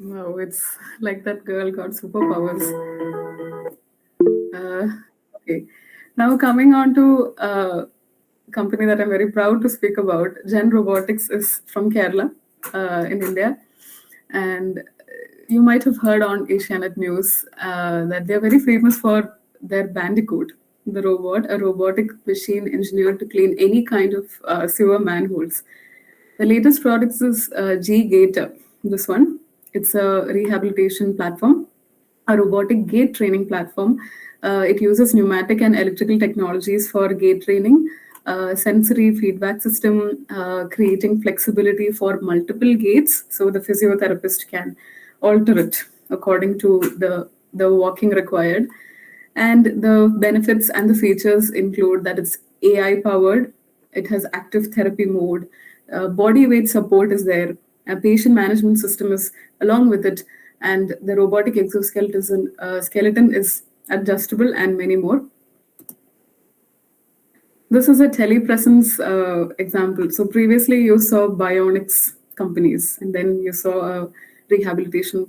Wow, it's like that girl got superpowers. Okay, now coming on to a company that I'm very proud to speak about. 𝗔𝘀𝘀𝗶𝘀𝗃 is from Kerala in India, and you might have heard on Asianet News that they're very famous for their Bandicoot, the robot, a robotic machine engineered to clean any kind of sewer manholes. The latest product is 𝗔𝘀𝘀𝗃𝗏. This one, it's a rehabilitation platform, a robotic gait training platform. It uses pneumatic and electrical technologies for gait training, sensory feedback system, creating flexibility for multiple gaits, so the physiotherapist can alter it according to the walking required. And the benefits and the features include that it's AI powered, it has active therapy mode, body weight support is there, a patient management system is along with it, and the robotic exoskeleton skeleton is adjustable, and many more. This is a telepresence example. So previously you saw bionics companies, and then you saw a rehabilitation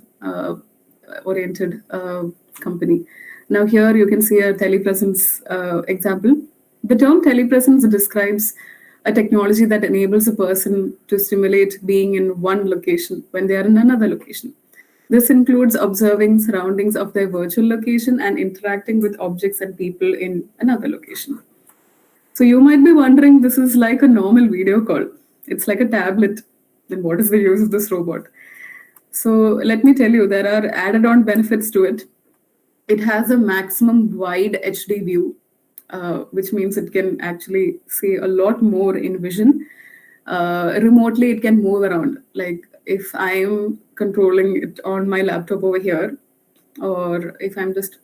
oriented company. Now here you can see a telepresence example. The term telepresence describes a technology that enables a person to simulate being in one location when they are in another location. This includes observing surroundings of their virtual location and interacting with objects and people in another location. So you might be wondering, this is like a normal video call. It's like a tablet. Then what is the use of this robot? So let me tell you, there are added on benefits to it. It has a maximum wide HD view, which means it can actually see a lot more in vision. Remotely, it can move around. Like if I'm controlling it on my laptop over here, or if I'm just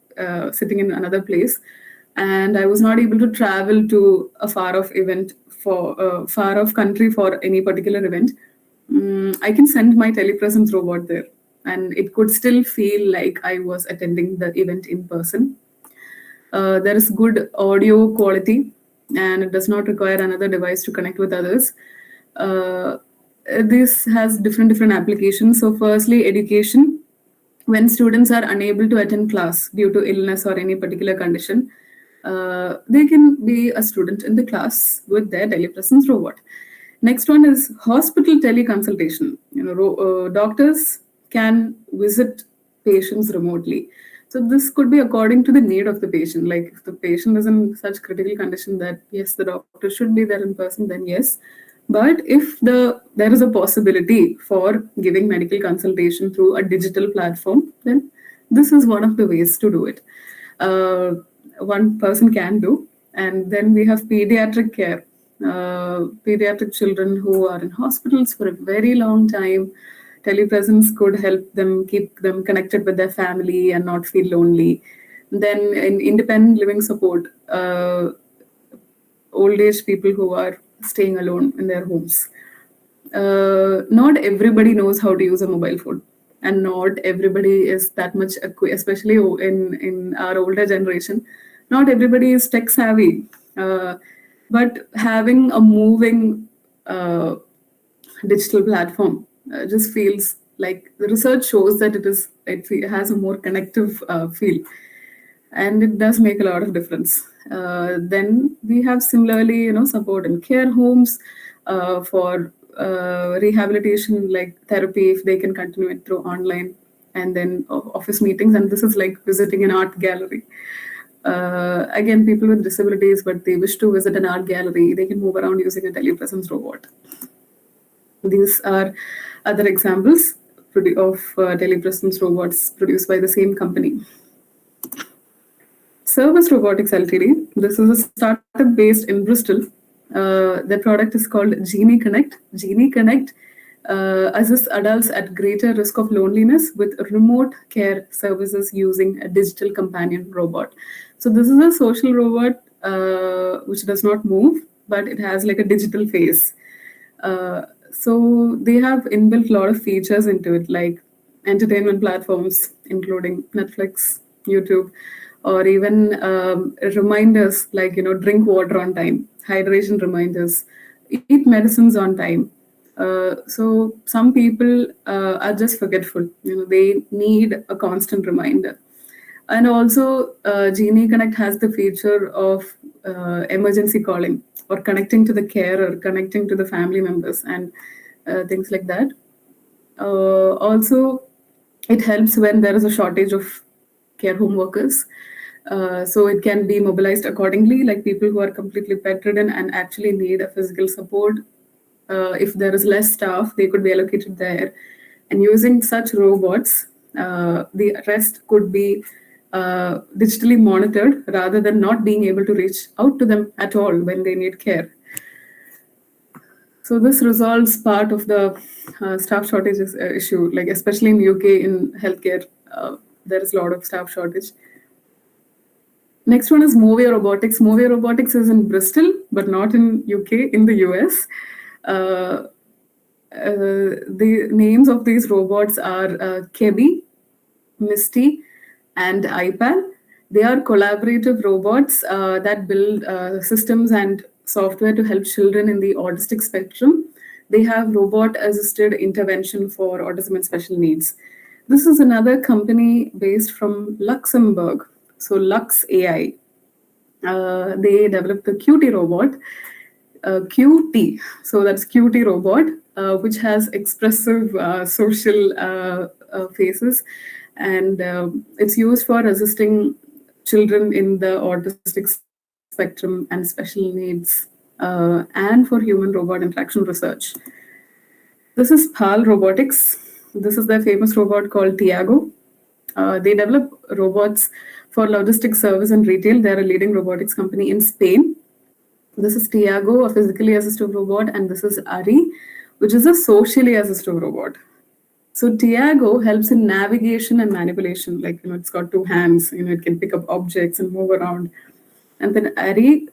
sitting in another place, and I was not able to travel to a far-off event for far-off country for any particular event, I can send my telepresence robot there, and it could still feel like I was attending the event in person. There is good audio quality, and it does not require another device to connect with others. This has different applications. So firstly, education. When students are unable to attend class due to illness or any particular condition, they can be a student in the class with their telepresence robot. Next one is hospital teleconsultation. Doctors can visit patients remotely. So this could be according to the need of the patient. Like if the patient is in such critical condition that yes, the doctor should be there in person, then yes. But if there is a possibility for giving medical consultation through a digital platform, then this is one of the ways to do it. One person can do. And then we have pediatric care. Pediatric children who are in hospitals for a very long time. Telepresence could help them keep them connected with their family and not feel lonely. Then in independent living support, old age people who are staying alone in their homes. Not everybody knows how to use a mobile phone, and not everybody is that much, especially in our older generation. Not everybody is tech savvy, but having a moving digital platform just feels like the research shows that it has a more connective feel, and it does make a lot of difference. Then we have similarly, support in care homes for rehabilitation, like therapy, if they can continue it through online, and then office meetings. And this is like visiting an art gallery. Again, people with disabilities, but they wish to visit an art gallery, they can move around using a telepresence robot. These are other examples of telepresence robots produced by the same company. Service Robotics Ltd. This is a startup based in Bristol. Their product is called 𝗔𝗽𝗽𝗹𝗶𝗰. 𝗔𝗽𝗽𝗃 assists adults at greater risk of loneliness with remote care services using a digital companion robot. So this is a social robot which does not move, but it has like a digital face. So they have inbuilt a lot of features into it, like entertainment platforms, including Netflix, YouTube, or even reminders like, drink water on time, hydration reminders, eat medicines on time. So some people are just forgetful. They need a constant reminder. And also, 𝗔𝗽𝗃 has the feature of emergency calling, or connecting to the carer, connecting to the family members, and things like that. Also, it helps when there is a shortage of care home workers. So it can be mobilized accordingly, like people who are completely bedridden and actually need a physical support. If there is less staff, they could be allocated there. And using such robots, the rest could be digitally monitored rather than not being able to reach out to them at all when they need care. So this resolves part of the staff shortages issue, like especially in UK in healthcare, there is a lot of staff shortage. Next one is Biorobotics. Biorobotics is in Bristol, but not in UK, in the US. The names of these robots are 𝗏𝗶𝗃, 𝗎𝑚𝑖𝑠𝑡𝑒, and iPal. They are collaborative robots that build systems and software to help children in the autistic spectrum. They have robot-assisted intervention for autism and special needs. This is another company based from Luxembourg. So 𝗥𝐴𝑖. They developed the QT robot, QT. So that's QT robot, which has expressive social faces, and it's used for assisting children in the autistic spectrum and special needs, and for human-robot interaction research. This is PAL Robotics. This is their famous robot called 𝗔𝗽𝗽𝗹𝗶𝗃. They develop robots for logistics, service, and retail. They're a leading robotics company in Spain. This is 𝗔𝗽𝗽𝗹𝗶, a physically assistive robot, and this is 𝗔𝗽𝗽𝗹𝗶𝗃, which is a socially assistive robot. So 𝗔𝗽𝗽𝗃 helps in navigation and manipulation. Like, it's got two hands, it can pick up objects and move around. And then 𝗔𝗽𝗃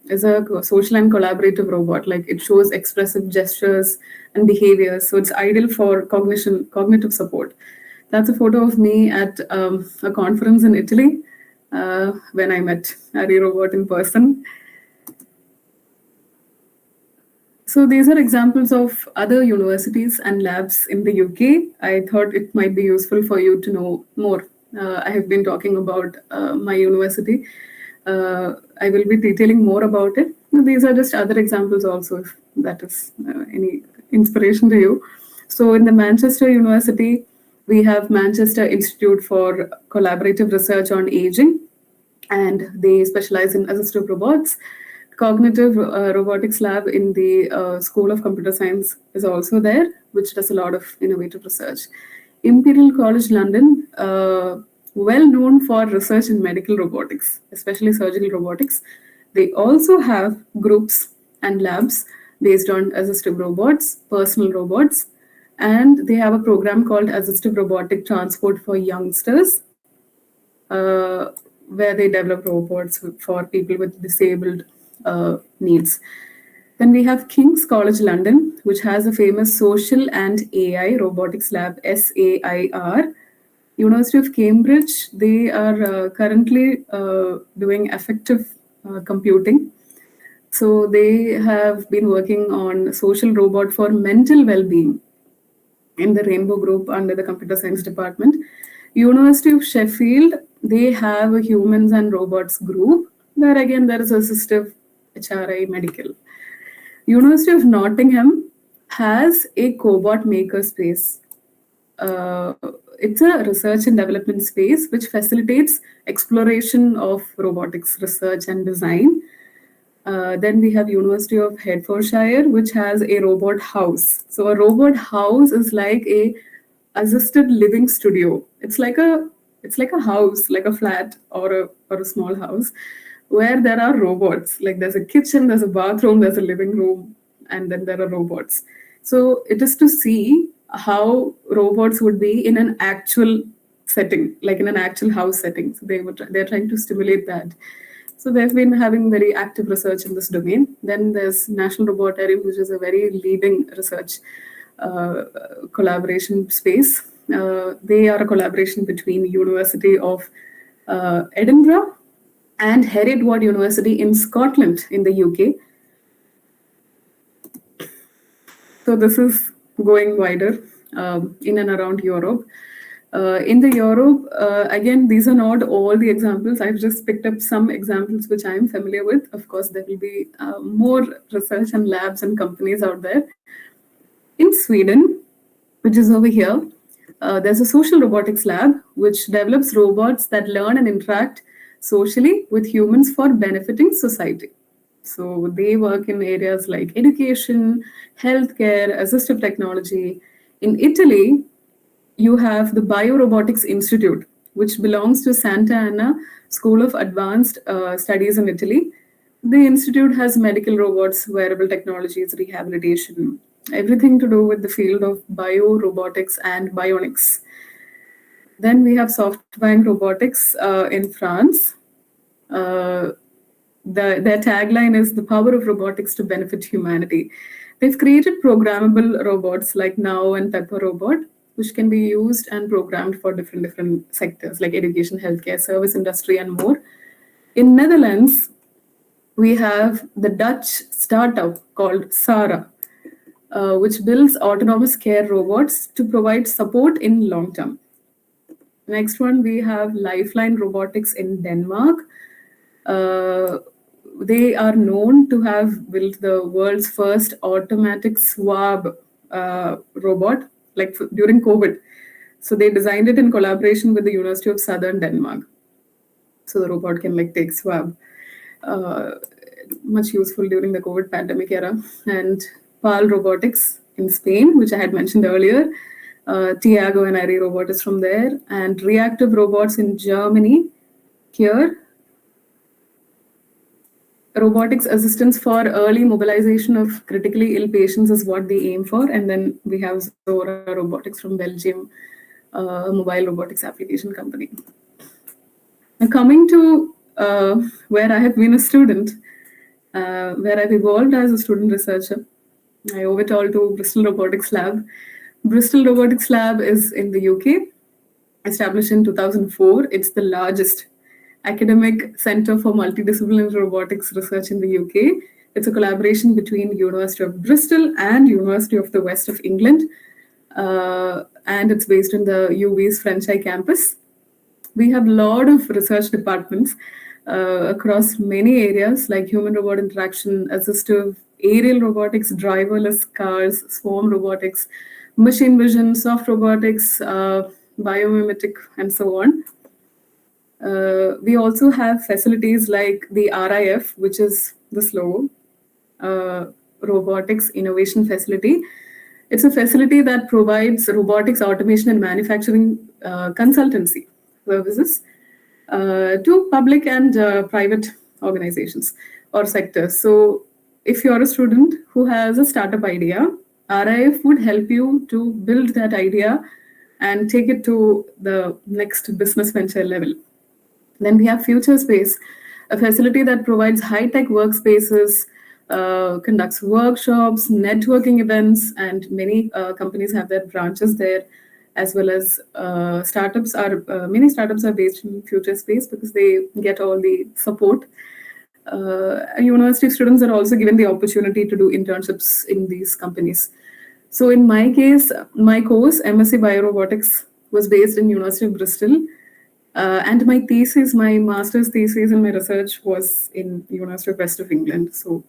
is a social and collaborative robot. Like, it shows expressive gestures and behaviors. So it's ideal for cognitive support. That's a photo of me at a conference in Italy when I met 𝗔𝗽𝗃 robot in person. So these are examples of other universities and labs in the UK. I thought it might be useful for you to know more. I have been talking about my university. I will be detailing more about it. These are just other examples also. If that is any inspiration to you. So in the Manchester University, we have Manchester Institute for Collaborative Research on Aging, and they specialize in assistive robots. Cognitive Robotics Lab in the School of Computer Science is also there, which does a lot of innovative research. Imperial College London, well known for research in medical robotics, especially surgical robotics. They also have groups and labs based on assistive robots, personal robots, and they have a program called Assistive Robotic Transport for Youngsters, where they develop robots for people with disabled needs. Then we have King's College London, which has a famous Social and AI Robotics Lab, SAIR. University of Cambridge, they are currently doing affective computing. So they have been working on social robot for mental well-being in the Rainbow Group under the Computer Science Department. University of Sheffield, they have a humans and robots group, where again there is assistive HRI medical. University of Nottingham has a cobot maker space. It's a research and development space which facilitates exploration of robotics research and design. Then we have University of Hertfordshire, which has a robot house. So a robot house is like a assisted living studio. It's like a house, like a flat or a small house, where there are robots. Like there's a kitchen, there's a bathroom, there's a living room, and then there are robots. So it is to see how robots would be in an actual setting, like in an actual house setting. So they're trying to stimulate that. So they've been having very active research in this domain. Then there's National Robotorium, which is a very leading research collaboration space. They are a collaboration between University of Edinburgh and Heriot-Watt University in Scotland in the UK. So this is going wider in and around Europe. In the Europe, again, these are not all the examples. I've just picked up some examples which I'm familiar with. Of course, there will be more research and labs and companies out there. In Sweden, which is over here, there's a social robotics lab which develops robots that learn and interact socially with humans for benefiting society. So they work in areas like education, healthcare, assistive technology. In Italy, you have the Biorobotics Institute, which belongs to Santa Anna School of Advanced Studies in Italy. The institute has medical robots, wearable technologies, rehabilitation, everything to do with the field of biorobotics and bionics. Then we have SoftBank Robotics in France. Their tagline is "The power of robotics to benefit humanity." They've created programmable robots like Now and Pepper Robot, which can be used and programmed for different sectors like education, healthcare, service industry, and more. In Netherlands, we have the Dutch startup called Sara, which builds autonomous care robots to provide support in long term. Next one, we have Lifeline Robotics in Denmark. They are known to have built the world's first automatic swab robot, during COVID. So they designed it in collaboration with the University of Southern Denmark. So the robot can take swab. Much useful during the COVID pandemic era. And PAL Robotics in Spain, which I had mentioned earlier. Tiago and Ari robot is from there. And Reactive Robots in Germany. Here, robotics assistance for early mobilization of critically ill patients is what they aim for. And then we have Zora Robotics from Belgium, a mobile robotics application company. Now coming to where I have been a student, where I've evolved as a student researcher, I owe it all to Bristol Robotics Lab. Bristol Robotics Lab is in the UK, established in 2004. It's the largest academic center for multidisciplinary robotics research in the UK. It's a collaboration between University of Bristol and University of the West of England. And it's based in the UW's Frenchie campus. We have a lot of research departments across many areas like human-robot interaction, assistive aerial robotics, driverless cars, swarm robotics, machine vision, soft robotics, biomimetic, and so on. We also have facilities like the RIF, which is this logo, Robotics Innovation Facility. It's a facility that provides robotics automation and manufacturing consultancy services to public and private organizations or sectors. So if you're a student who has a startup idea, RIF would help you to build that idea and take it to the next business venture level. Then we have Future Space, a facility that provides high-tech workspaces, conducts workshops, networking events, and many companies have their branches there, as well as many startups are based in Future Space because they get all the support. University students are also given the opportunity to do internships in these companies. So in my case, my course, MSc Biorobotics, was based in University of Bristol. And my thesis, my master's thesis and my research was in University of West of England. So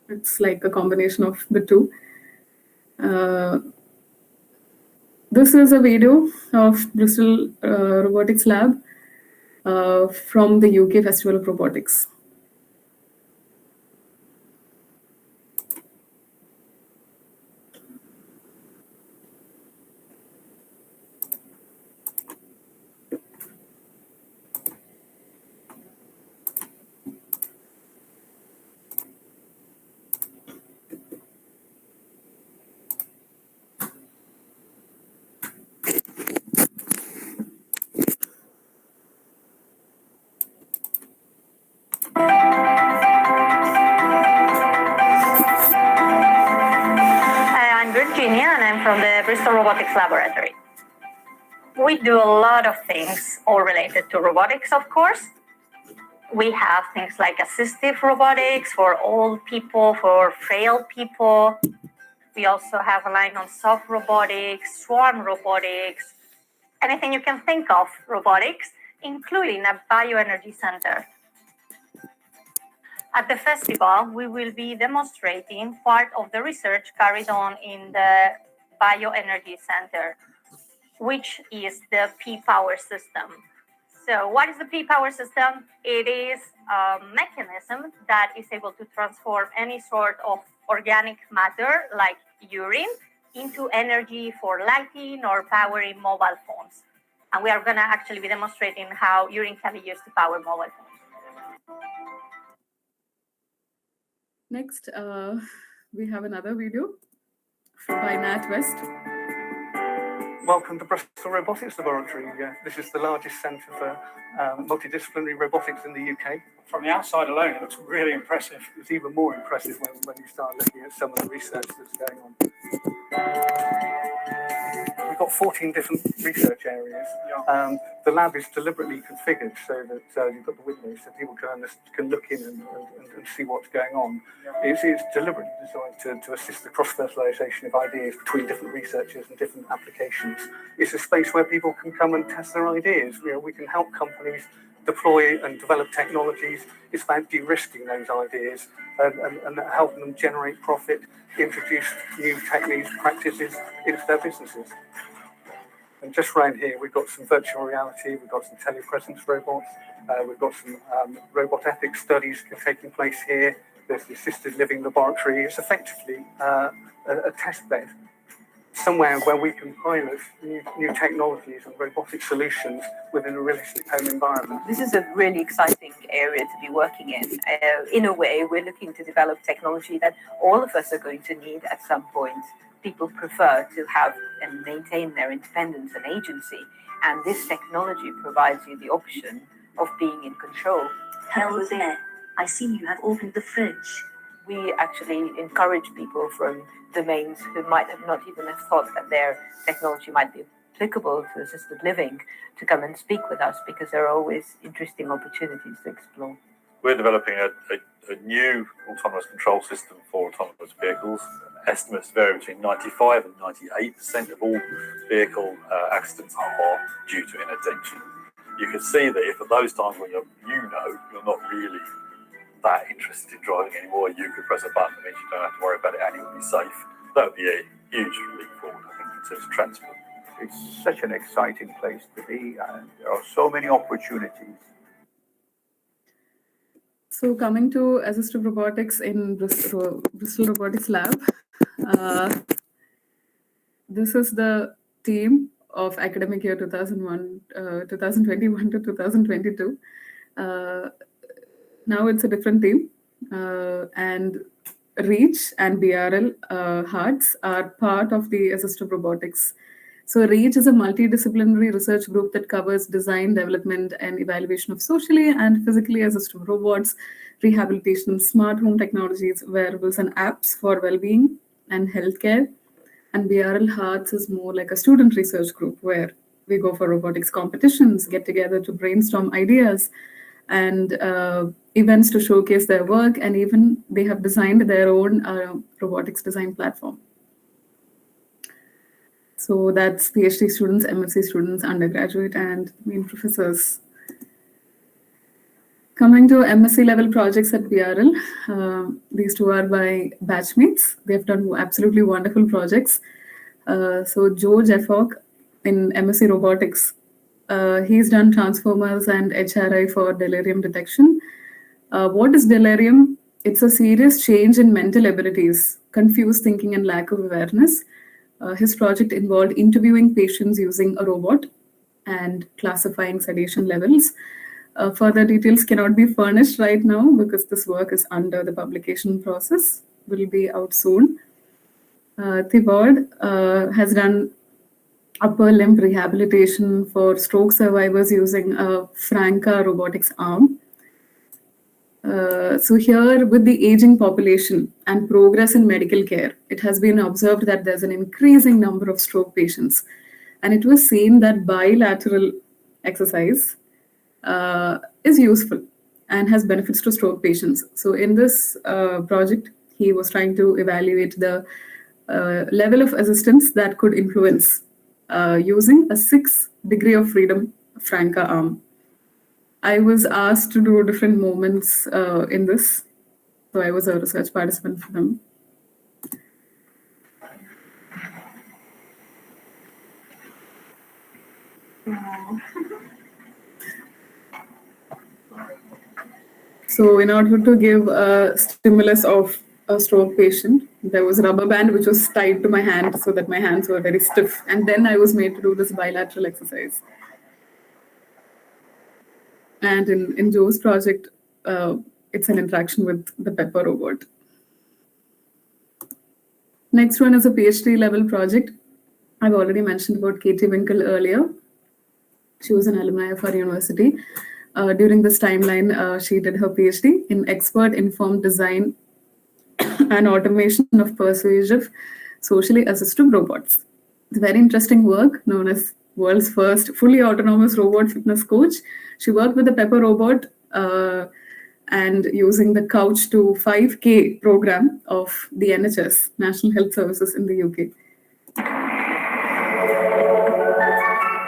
it's like a combination of the two. This is a video of Bristol Robotics Lab from the UK Festival of Robotics. From the Bristol Robotics Laboratory. We do a lot of things all related to robotics, of course. We have things like assistive robotics for old people, for frail people. We also have a line on soft robotics, swarm robotics, anything you can think of robotics, including a bioenergy center. At the festival, we will be demonstrating part of the research carried on in the Bioenergy Center, which is the P-Power system. So what is the P-Power system? It is a mechanism that is able to transform any sort of organic matter, like urine, into energy for lighting or powering mobile phones. And we are going to actually be demonstrating how urine can be used to power mobile phones. Next, we have another video by NatWest. Welcome to Bristol Robotics Laboratory. This is the largest centre for multidisciplinary robotics in the UK. From the outside alone, it looks really impressive. It's even more impressive when you start looking at some of the research that's going on. We've got 14 different research areas. The lab is deliberately configured so that you've got the windows so people can look in and see what's going on. It's deliberately designed to assist the cross-fertilisation of ideas between different researchers and different applications. It's a space where people can come and test their ideas. We can help companies deploy and develop technologies. It's about de-risking those ideas and helping them generate profit, introduce new techniques, practices into their businesses. And just around here, we've got some virtual reality, we've got some telepresence robots, we've got some robot ethics studies taking place here. There's the assisted living laboratory. It's effectively a test bed, somewhere where we can pilot new technologies and robotic solutions within a realistic home environment. This is a really exciting area to be working in. In a way, we're looking to develop technology that all of us are going to need at some point. People prefer to have and maintain their independence and agency, and this technology provides you the option of being in control. Hello there. I see you have opened the fridge. We actually encourage people from domains who might have not even have thought that their technology might be applicable to assisted living to come and speak with us, because there are always interesting opportunities to explore. We're developing a new autonomous control system for autonomous vehicles. Estimates vary between 95 and 98% of all vehicle accidents are due to inattention. You can see that if at those times when you're not really that interested in driving anymore, you could press a button and you don't have to worry about it and it will be safe. That would be a huge leap forward, I think, in terms of transport. It's such an exciting place to be, and there are so many opportunities. So coming to assistive robotics in Bristol Robotics Lab, this is the team of academic year 2021 to 2022. Now it's a different team, and REACH and BRL HEARTS are part of the assistive robotics. So REACH is a multidisciplinary research group that covers design, development, and evaluation of socially and physically assistive robots, rehabilitation, smart home technologies, wearables, and apps for well-being and healthcare. And BRL HEARTS is more like a student research group where we go for robotics competitions, get together to brainstorm ideas, and events to showcase their work, and even they have designed their own robotics design platform. So that's PhD students, MSc students, undergraduate, and main professors. Coming to MSc level projects at BRL, these two are by batchmates. They've done absolutely wonderful projects. So Joe Jeffock in MSc Robotics, he's done transformers and HRI for delirium detection. What is delirium? It's a serious change in mental abilities, confused thinking and lack of awareness. His project involved interviewing patients using a robot and classifying sedation levels. Further details cannot be furnished right now because this work is under the publication process, will be out soon. Thibaud has done upper limb rehabilitation for stroke survivors using a Franca robotics arm. So here, with the aging population and progress in medical care, it has been observed that there's an increasing number of stroke patients. And it was seen that bilateral exercise is useful and has benefits to stroke patients. So in this project, he was trying to evaluate the level of assistance that could influence using a 6 degree of freedom Franca arm. I was asked to do different moments in this. So I was a research participant for them. So in order to give a stimulus of a stroke patient, there was a rubber band which was tied to my hand so that my hands were very stiff. And then I was made to do this bilateral exercise. And in Joe's project, it's an interaction with the Pepper robot. Next one is a PhD level project. I've already mentioned about Katie Winkle earlier. She was an alumni of our university. During this timeline, she did her PhD in expert-informed design and automation of persuasive, socially assistive robots. It's a very interesting work known as world's first fully autonomous robot fitness coach. She worked with the Pepper robot and using the Couch to 5K program of the NHS, National Health Services in the UK.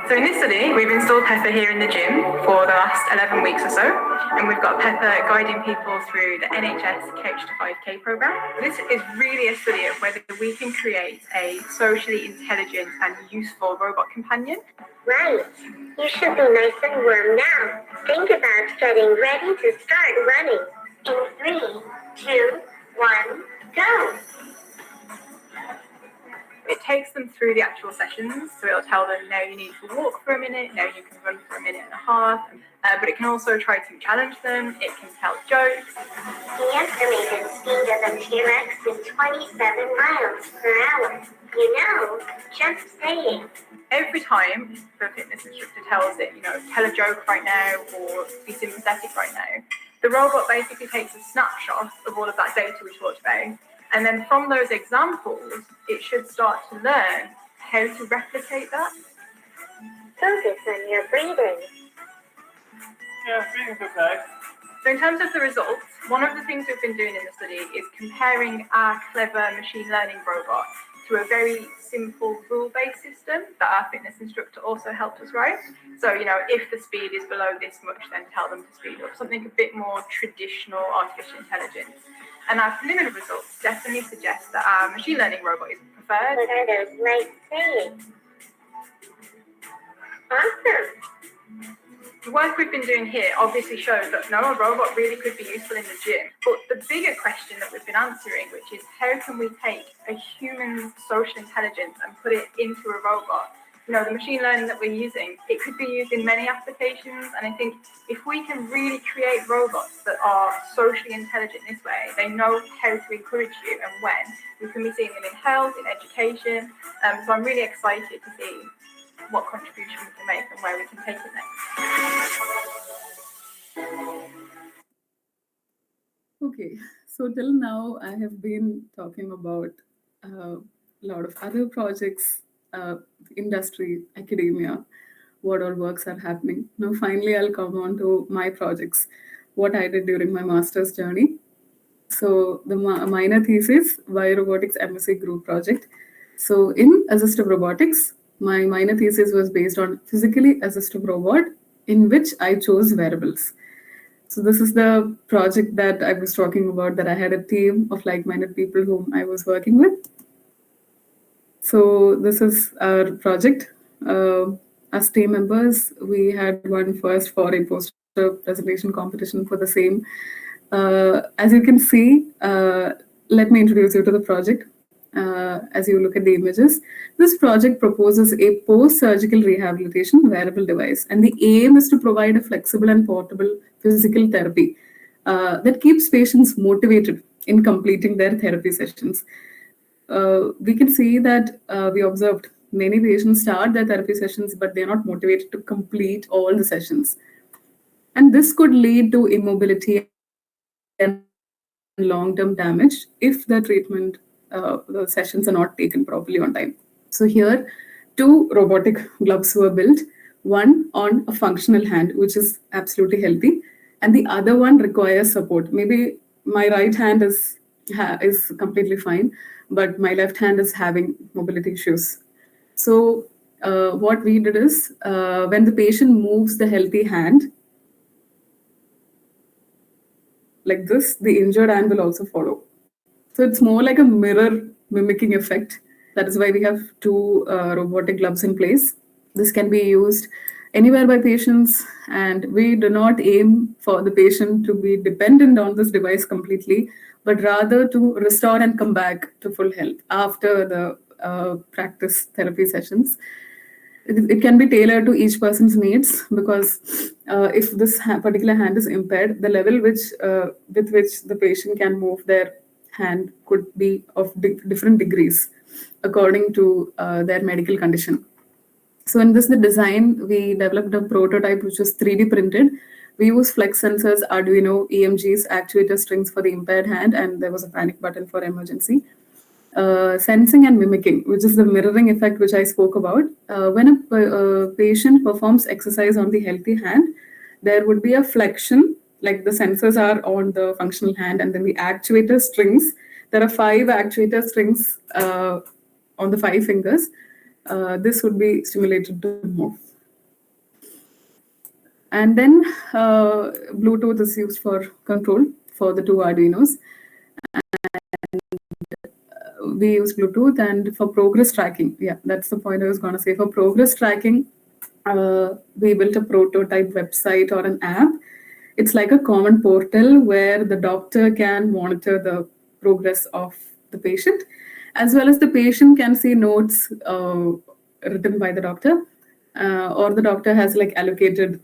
So in this study, we've installed Pepper here in the gym for the last 11 weeks or so, and we've got Pepper guiding people through the NHS Couch to 5K program. This is really a study of whether we can create a socially intelligent and useful robot companion. Right. You should be nice and warm now. Think about getting ready to start running. In 3, 2, 1, go. It takes them through the actual sessions, so it'll tell them, no, you need to walk for a minute, no, you can run for a minute and a half, but it can also try to challenge them, it can tell jokes. The estimated speed of a T-Rex is 27 miles per hour. You know, just saying. Every time the fitness instructor tells it, tell a joke right now or be sympathetic right now, the robot basically takes a snapshot of all of that data we talked about. And then from those examples, it should start to learn how to replicate that. Focus on your breathing. Yeah, breathing's okay. So in terms of the results, one of the things we've been doing in the study is comparing our clever machine learning robot to a very simple rule-based system that our fitness instructor also helped us write. So, if the speed is below this much, then tell them to speed up. Something a bit more traditional artificial intelligence. And our preliminary results definitely suggest that our machine learning robot is preferred. What are those lights saying? Awesome. The work we've been doing here obviously shows that a robot really could be useful in the gym. But the bigger question that we've been answering, which is how can we take a human's social intelligence and put it into a robot? The machine learning that we're using, it could be used in many applications. And I think if we can really create robots that are socially intelligent this way, they know how to encourage you and when, we can be seeing them in health, in education. So I'm really excited to see what contribution we can make and where we can take it next. Okay, so till now I have been talking about a lot of other projects, industry, academia, what all works are happening. Now finally I'll come on to my projects, what I did during my master's journey. So the minor thesis, Biorobotics MSc group project. So in assistive robotics, my minor thesis was based on physically assistive robot in which I chose wearables. So this is the project that I was talking about, that I had a team of like-minded people whom I was working with. So this is our project. As team members, we had one first foreign poster presentation competition for the same. As you can see, let me introduce you to the project. As you look at the images, this project proposes a post-surgical rehabilitation wearable device, and the aim is to provide a flexible and portable physical therapy that keeps patients motivated in completing their therapy sessions. We can see that we observed many patients start their therapy sessions, but they're not motivated to complete all the sessions. And this could lead to immobility and long-term damage if the treatment the sessions are not taken properly on time. So here, 2 robotic gloves were built, one on a functional hand, which is absolutely healthy, and the other one requires support. Maybe my right hand is completely fine, but my left hand is having mobility issues. So what we did is, when the patient moves the healthy hand, like this, the injured hand will also follow. So it's more like a mirror mimicking effect. That is why we have 2 robotic gloves in place. This can be used anywhere by patients, and we do not aim for the patient to be dependent on this device completely, but rather to restore and come back to full health after the practice therapy sessions. It can be tailored to each person's needs, because if this particular hand is impaired, the level with which the patient can move their hand could be of different degrees according to their medical condition. So in the design, we developed a prototype which was 3D printed. We use flex sensors, Arduino, EMGs, actuator strings for the impaired hand, and there was a panic button for emergency. Sensing and mimicking, which is the mirroring effect which I spoke about. When a patient performs exercise on the healthy hand, there would be a flexion, like the sensors are on the functional hand, and then the actuator strings. There are 5 actuator strings on the 5 fingers. This would be stimulated to move. And then Bluetooth is used for control for the 2 Arduinos. And we use Bluetooth, and for progress tracking, yeah, that's the point I was going to say. For progress tracking, we built a prototype website or an app. It's like a common portal where the doctor can monitor the progress of the patient, as well as the patient can see notes written by the doctor, or the doctor has like allocated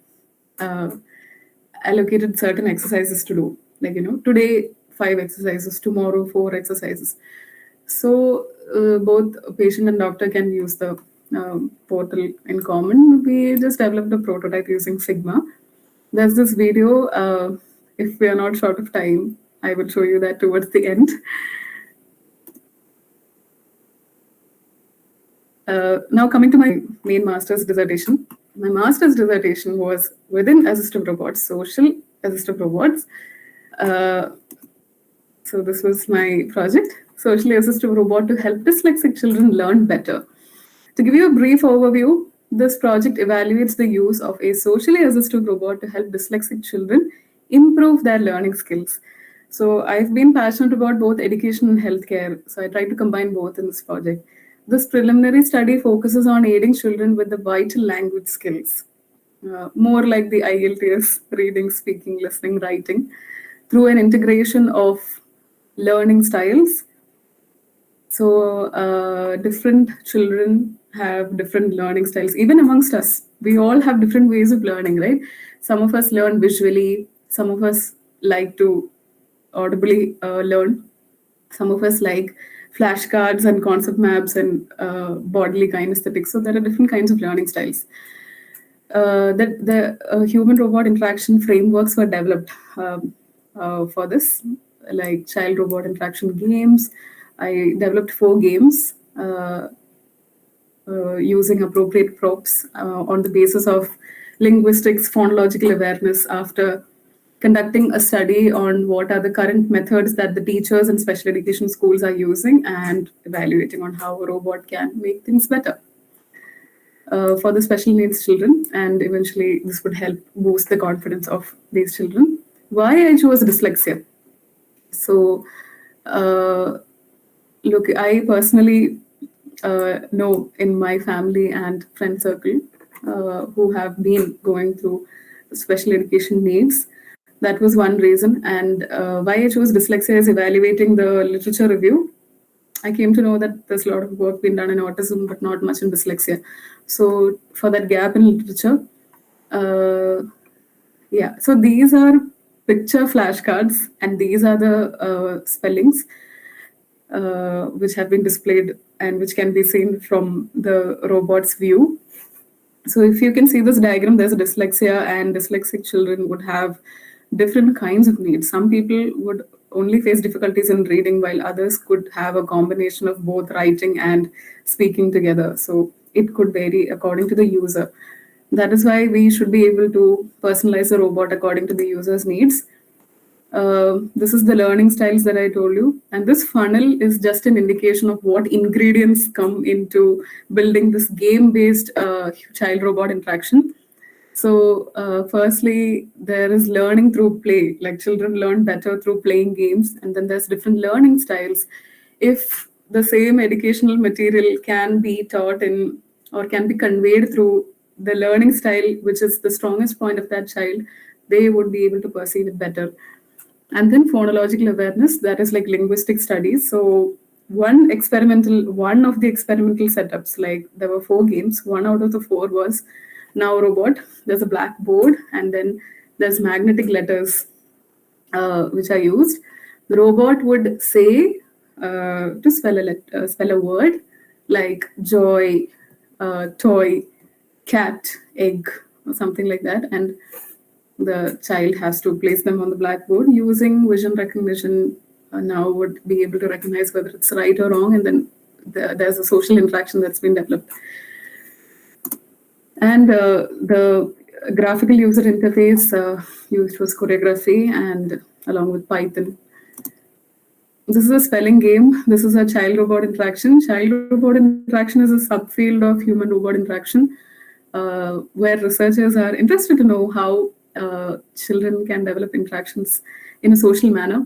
certain exercises to do. Like, today 5 exercises, tomorrow 4 exercises. So both patient and doctor can use the portal in common. We just developed a prototype using Figma. There's this video. If we are not short of time, I will show you that towards the end. Now coming to my main master's dissertation. My master's dissertation was within assistive robots, social assistive robots. So this was my project. socially assistive robot to help dyslexic children learn better. To give you a brief overview, this project evaluates the use of a socially assistive robot to help dyslexic children improve their learning skills. So I've been passionate about both education and healthcare, so I try to combine both in this project. This preliminary study focuses on aiding children with the vital language skills, more like the IELTS, reading, speaking, listening, writing, through an integration of learning styles. So different children have different learning styles. Even amongst us, we all have different ways of learning, right? Some of us learn visually. Some of us like to audibly learn. Some of us like flashcards and concept maps and bodily kinesthetics. So there are different kinds of learning styles. The human-robot interaction frameworks were developed for this, like child-robot interaction games. I developed 4 games using appropriate props on the basis of linguistics, phonological awareness, after conducting a study on what are the current methods that the teachers in special education schools are using and evaluating on how a robot can make things better for the special needs children. And eventually this would help boost the confidence of these children. Why I chose dyslexia? So look, I personally know in my family and friend circle who have been going through special education needs. That was one reason. And why I chose dyslexia is evaluating the literature review. I came to know that there's a lot of work being done in autism, but not much in dyslexia. So for that gap in literature, yeah. So these are picture flashcards, and these are the spellings which have been displayed and which can be seen from the robot's view. So if you can see this diagram, there's a dyslexia, and dyslexic children would have different kinds of needs. Some people would only face difficulties in reading, while others could have a combination of both writing and speaking together. So it could vary according to the user. That is why we should be able to personalize the robot according to the user's needs. This is the learning styles that I told you. And this funnel is just an indication of what ingredients come into building this game-based child-robot interaction. So firstly, there is learning through play, like children learn better through playing games. And then there's different learning styles. If the same educational material can be taught in or can be conveyed through the learning style, which is the strongest point of that child, they would be able to perceive it better. And then phonological awareness, that is like linguistic studies. So one of the experimental setups, like there were 4 games, 1 out of the 4 was Now Robot. There's a blackboard, and then there's magnetic letters which are used. The robot would say to spell a word like joy, toy, cat, egg, or something like that. And the child has to place them on the blackboard using vision recognition. Now would be able to recognize whether it's right or wrong, and then there's a social interaction that's been developed. And the graphical user interface used was choreography and along with Python. This is a spelling game. This is a child-robot interaction. Child-robot interaction is a subfield of human-robot interaction, where researchers are interested to know how children can develop interactions in a social manner.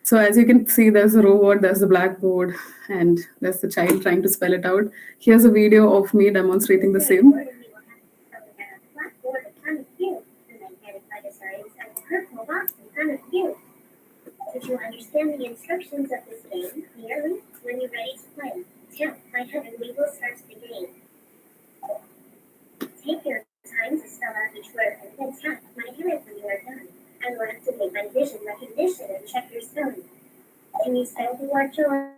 So as you can see, there's a robot, there's the blackboard, and there's the child trying to spell it out. Here's a video of me demonstrating the same. Blackboard in front of you, and then headed by the signs and purple box in front of you. Did you understand the instructions of this game clearly? When you're ready to play, tap my head and we will start the game. Take your time to spell out each word and then tap my head when you are done. I will activate my vision recognition and check your spelling. Can you spell the word joy?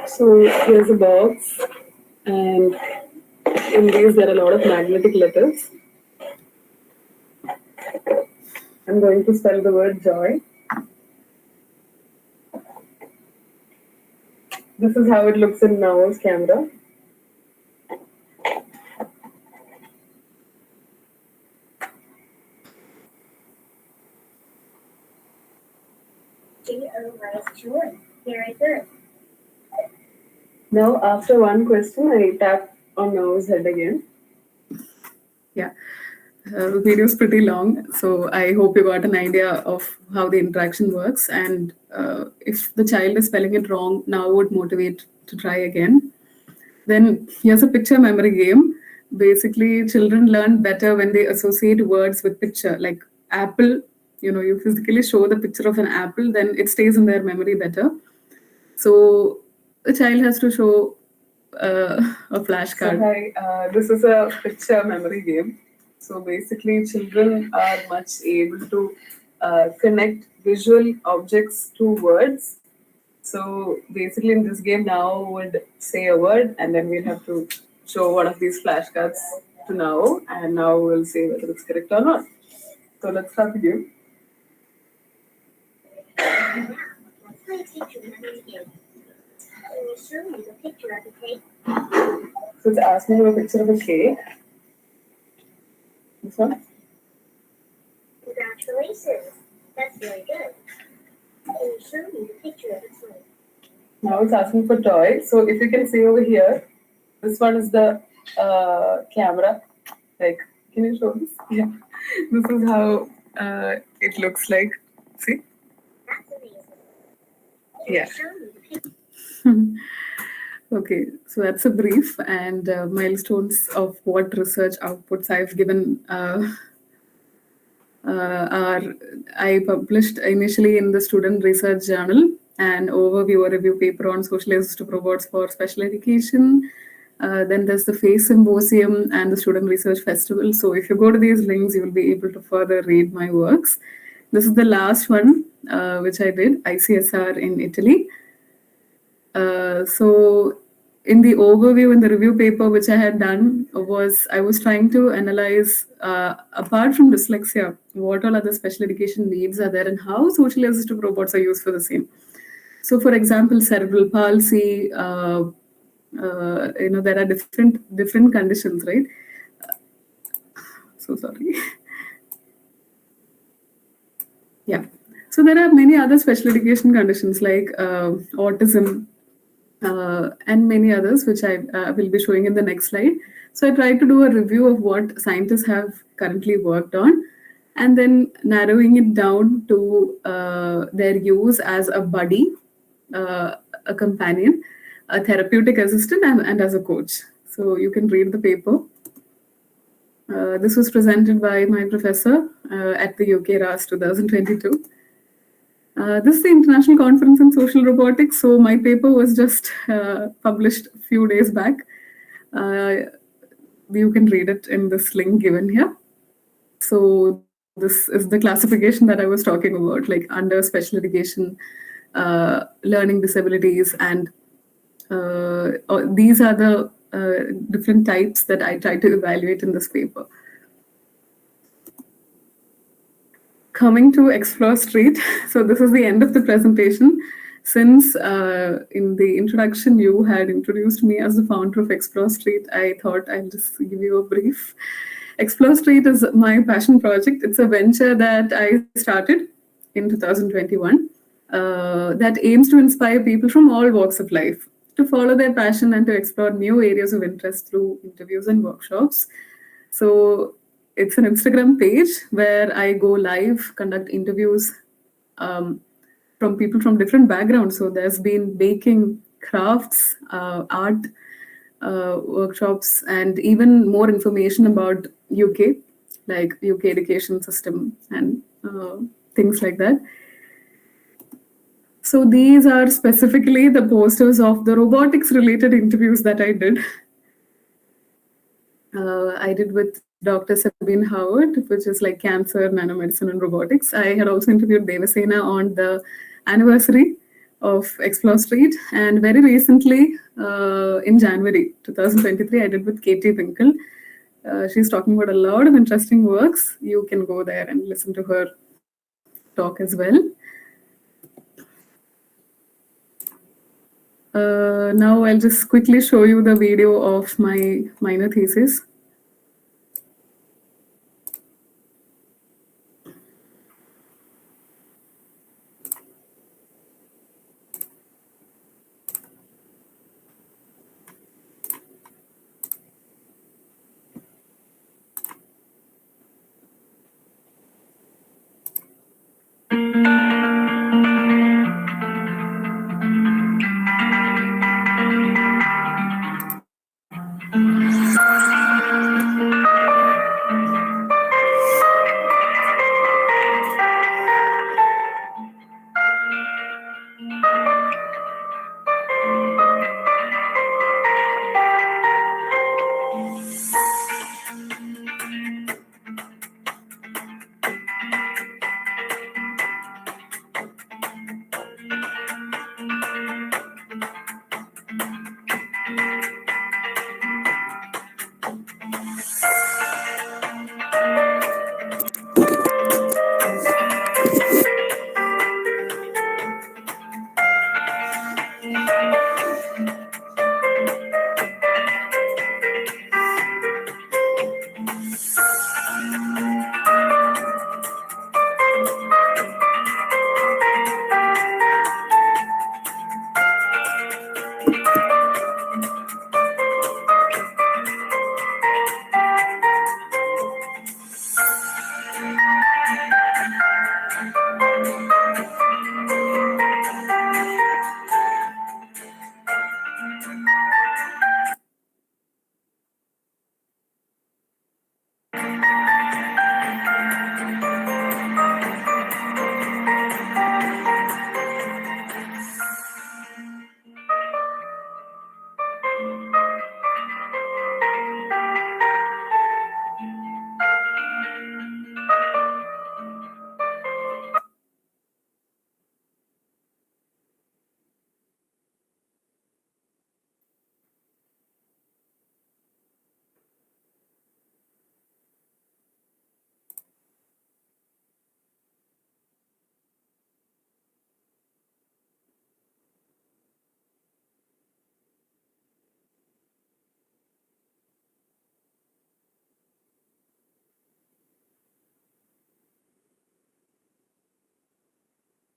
So here's a box, and in these there are a lot of magnetic letters. I'm going to spell the word joy. This is how it looks in Nao's camera. 𝗔𝗽𝗽𝗹𝗶𝗰𝘁. Very good. Now, after one question, I tap on Noah's head again. Yeah, the video is pretty long, so I hope you got an idea of how the interaction works. And if the child is spelling it wrong, now would motivate to try again. Then here's a picture memory game. Basically, children learn better when they associate words with picture, like apple. You physically show the picture of an apple, then it stays in their memory better. So the child has to show a flashcard. So, hi, this is a picture memory game. So basically, children are much able to connect visual objects to words. So basically, in this game, now would say a word, and then we'll have to show one of these flashcards to now, and now we'll say whether it's correct or not. So let's start the game. Let's play a picture memory game. Can you show me the picture of a cake? So it's asking for a picture of a cake. This one? Congratulations. That's very good. Can you show me the picture of a toy? Now it's asking for toy. So if you can see over here, this one is the camera. Like, can you show this? Yeah. This is how it looks like. See? That's amazing. Can Yeah. you show me the picture? Okay, so that's a brief and milestones of what research outputs I've given I published initially in the Student Research Journal an overview or review paper on social assistive robots for special education. Then there's the FACE Symposium and the Student Research Festival. So if you go to these links, you will be able to further read my works. This is the last one, which I did, ICSR in Italy. So in the overview in the review paper which I had done I was trying to analyze, apart from dyslexia, what all other special education needs are there and how socially assistive robots are used for the same. So for example, cerebral palsy, there are different conditions, right? So sorry. Yeah. So there are many other special education conditions like autism, and many others, which I will be showing in the next slide. So I tried to do a review of what scientists have currently worked on, and then narrowing it down to their use as a buddy, a companion, a therapeutic assistant, and as a coach. So you can read the paper. This was presented by my professor at the UK RAS 2022. This is the International Conference in Social Robotics. So my paper was just published a few days back. You can read it in this link given here. So this is the classification that I was talking about, like under special education, learning disabilities, and these are the different types that I try to evaluate in this paper. Coming to Explore Street. So this is the end of the presentation. Since in the introduction you had introduced me as the founder of Explore Street, I thought I'll just give you a brief. Explore Street is my passion project. It's a venture that I started in 2021 that aims to inspire people from all walks of life to follow their passion and to explore new areas of interest through interviews and workshops. So it's an Instagram page where I go live, conduct interviews from people from different backgrounds. So there's been baking, crafts, art workshops, and even more information about UK, like UK education system and things like that. So these are specifically the posters of the robotics related interviews that I did. I did with Dr. Sabine Howard, which is like cancer, nanomedicine, and robotics. I had also interviewed Devasena on the anniversary of Explore Street. And very recently, in January 2023, I did with Katie Winkle. She's talking about a lot of interesting works. You can go there and listen to her talk as well. Now I'll just quickly show you the video of my minor thesis.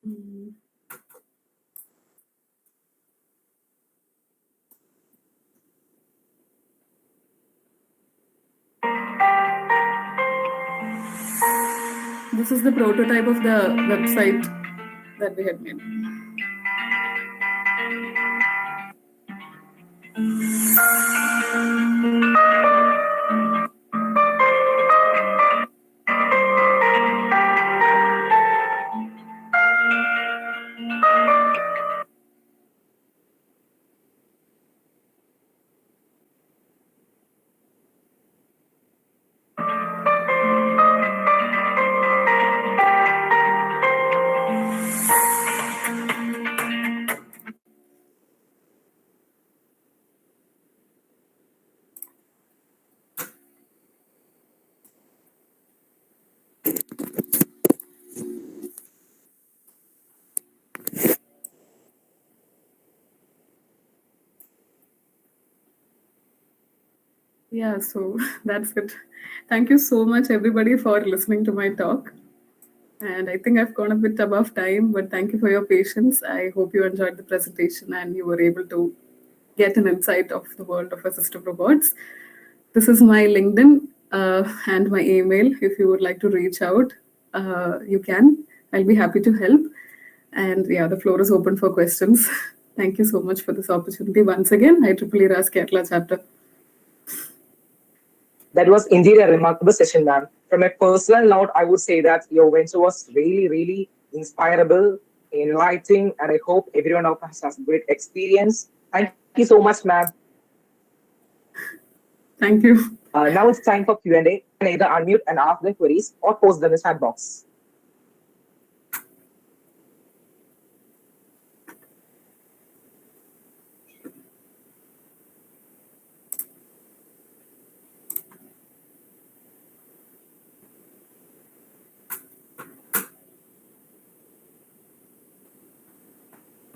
Mm. This is the prototype of the website that we had made. Yeah, so that's it. Thank you so much, everybody, for listening to my talk. And I think I've gone a bit above time, but thank you for your patience. I hope you enjoyed the presentation and you were able to get an insight of the world of assistive robots. This is my LinkedIn and my email. If you would like to reach out, you can. I'll be happy to help. And yeah, the floor is open for questions. Thank you so much for this opportunity. Once again, IEEE RAS Kerala chapter. That was indeed a remarkable session, ma'am. From a personal note, I would say that your venture was really, really inspirable, enlightening, and I hope everyone of us has a great experience. Thank you so much, ma'am. Thank you. Now it's time for Q&A. You can either unmute and ask the queries or post them in the chat box.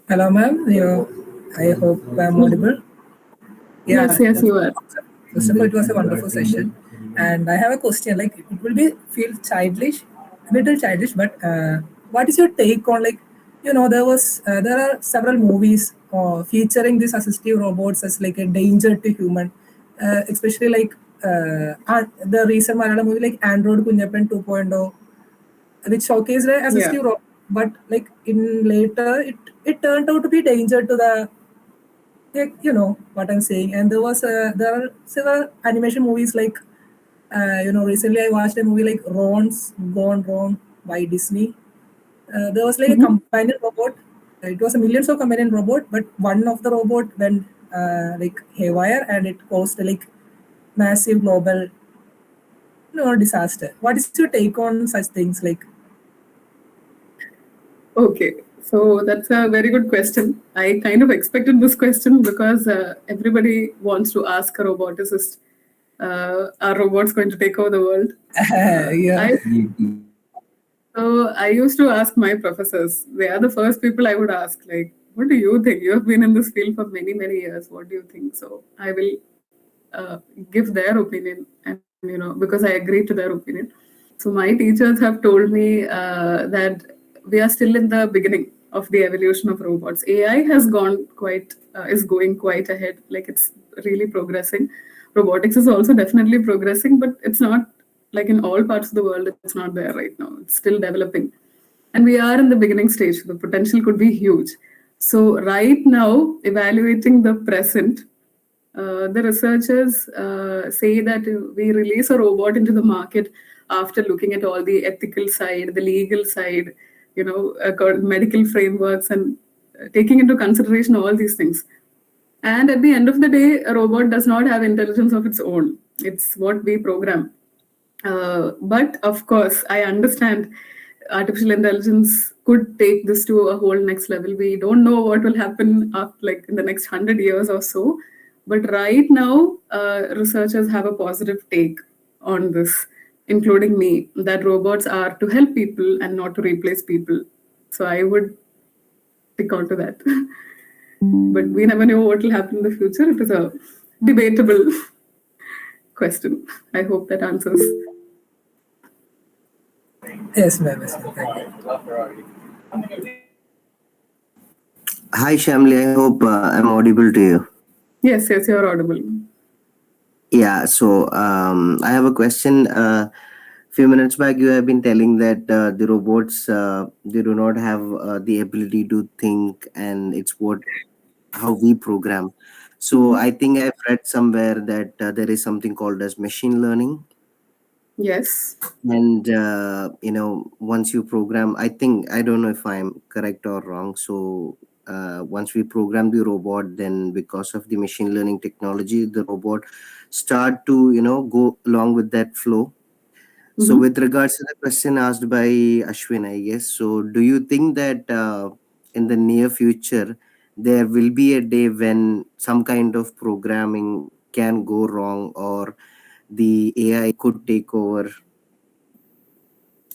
Hello, ma'am. I hope I'm audible. Yeah, yes, you are. First of all, it was a wonderful session, and I have a question. Like, it will feel childish, a little childish, but what is your take on, like, there are several movies featuring these assistive robots as like a danger to human, especially like the recent Malayalam movie like Android Kunyapan 2.0, which showcased the assistive robot, but like in later it turned out to be danger to the, like, you know what I'm saying. And there are several animation movies like recently I watched a movie like Ron's Gone Wrong by Disney. There was like a companion robot. It was a millions of companion robot, but one of the robot went like haywire, and it caused like massive global disaster. What is your take on such things? Like, okay, so that's a very good question. I kind of expected this question because everybody wants to ask a roboticist, are robots going to take over the world? Yeah. So I used to ask my professors. They are the first people I would ask, like, what do you think? You have been in this field for many, many years. What do you think? So I will give their opinion, and because I agree to their opinion. So my teachers have told me that we are still in the beginning of the evolution of robots. AI has is going quite ahead. Like, it's really progressing. Robotics is also definitely progressing, but it's not like in all parts of the world. It's not there right now. It's still developing, and we are in the beginning stage. The potential could be huge. So right now, evaluating the present, the researchers say that we release a robot into the market after looking at all the ethical side, the legal side, medical frameworks, and taking into consideration all these things. And at the end of the day, a robot does not have intelligence of its own. It's what we program. But of course, I understand artificial intelligence could take this to a whole next level. We don't know what will happen like in the next 100 years or so. But right now, researchers have a positive take on this, including me, that robots are to help people and not to replace people. So I would stick on to that. But we never know what will happen in the future. It is a debatable question. I hope that answers. Yes, ma'am. Yes, ma'am. Thank you. Hi, Shamli. I hope I'm audible to you. Yes, you're audible. Yeah, so I have a question. Few minutes back, you have been telling that the robots they do not have the ability to think, and it's how we program. So I think I've read somewhere that there is something called as machine learning. Yes. And once you program, I don't know if I'm correct or wrong. So once we program the robot, then because of the machine learning technology, the robot start to go along with that flow. So with regards to the question asked by Ashwin, I guess, so do you think that in the near future there will be a day when some kind of programming can go wrong, or the AI could take over?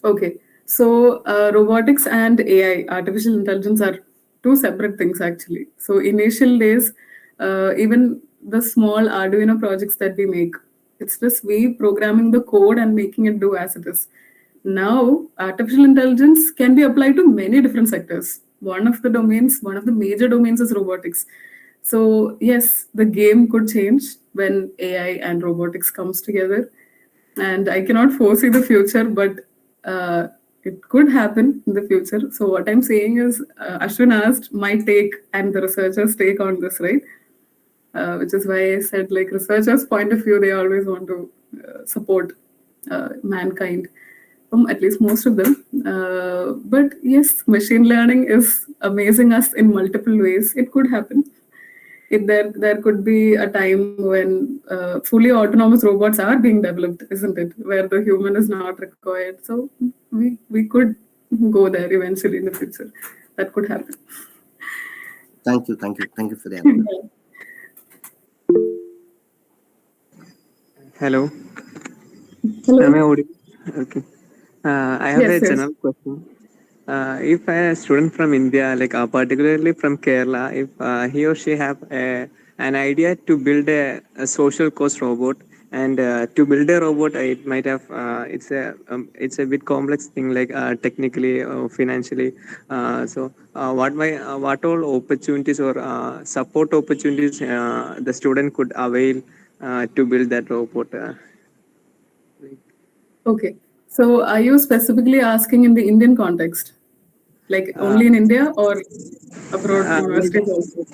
Okay, so robotics and AI, artificial intelligence, are two separate things actually. So initial days, even the small Arduino projects that we make, it's just we programming the code and making it do as it is. Now, artificial intelligence can be applied to many different sectors. One of the major domains is robotics. So yes, the game could change when AI and robotics comes together. And I cannot foresee the future, but it could happen in the future. So what I'm saying is, Ashwin asked my take and the researchers' take on this, right? Which is why I said, like, researchers' point of view, they always want to support mankind, from at least most of them. But yes, machine learning is amazing us in multiple ways. It could happen. There could be a time when fully autonomous robots are being developed, isn't it? Where the human is not required. So we could go there eventually in the future. That could happen. Thank you for the answer. Hello. Hello. Am I audible? Okay. I have a general question. If a student from India, like particularly from Kerala, if he or she have an idea to build a social cause robot, and to build a robot, it might have it's a bit complex thing, like technically or financially. So what all opportunities or support opportunities the student could avail to build that robot? Okay. So are you specifically asking in the Indian context? Like only in India or abroad universities also?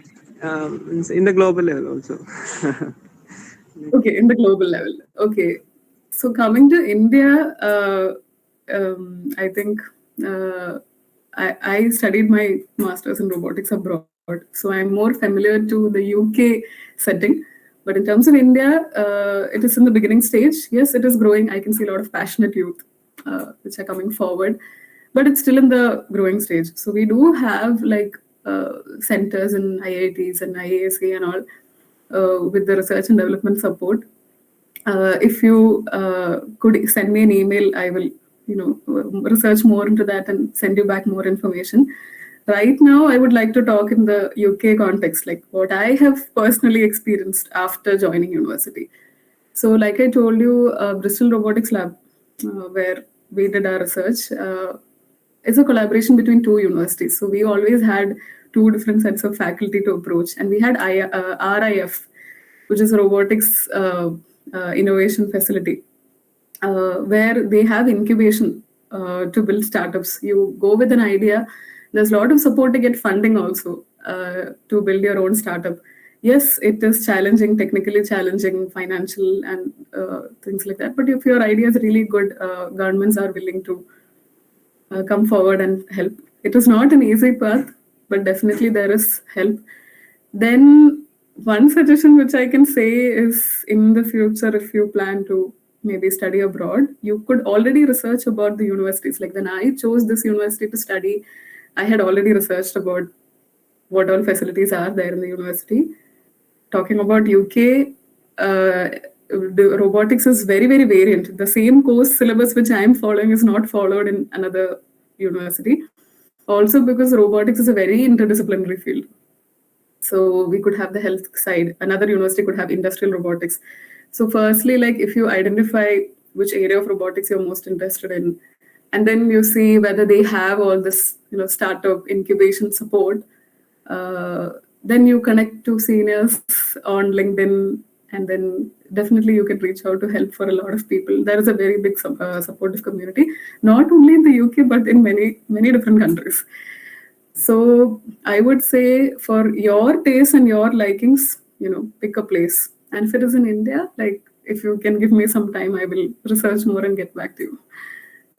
In the global level also. Okay, in the global level. Okay. So coming to India, I think I studied my master's in robotics abroad. So I'm more familiar to the UK setting. But in terms of India, it is in the beginning stage. Yes, it is growing. I can see a lot of passionate youth which are coming forward, but it's still in the growing stage. So we do have like centers in IITs and IASA and all with the research and development support. If you could send me an email, I will research more into that and send you back more information. Right now, I would like to talk in the UK context, like what I have personally experienced after joining university. So like I told you, Bristol Robotics Lab, where we did our research, is a collaboration between two universities. So we always had two different sets of faculty to approach. And we had RIF, which is a robotics innovation facility, where they have incubation to build startups. You go with an idea. There's a lot of support to get funding also to build your own startup. Yes, it is challenging, technically challenging, financial and things like that. But if your idea is really good, governments are willing to come forward and help. It is not an easy path, but definitely there is help. Then one suggestion which I can say is, in the future, if you plan to maybe study abroad, you could already research about the universities. Like when I chose this university to study, I had already researched about what all facilities are there in the university. Talking about UK, the robotics is very, very variant. The same course syllabus which I am following is not followed in another university. Also because robotics is a very interdisciplinary field. So we could have the health side. Another university could have industrial robotics. So firstly, like if you identify which area of robotics you're most interested in, and then you see whether they have all this, startup incubation support. Then you connect to seniors on LinkedIn, and then definitely you can reach out to help for a lot of people. There is a very big supportive community, not only in the UK, but in many different countries. So I would say for your taste and your likings, pick a place. And if it is in India, if you can give me some time, I will research more and get back to you.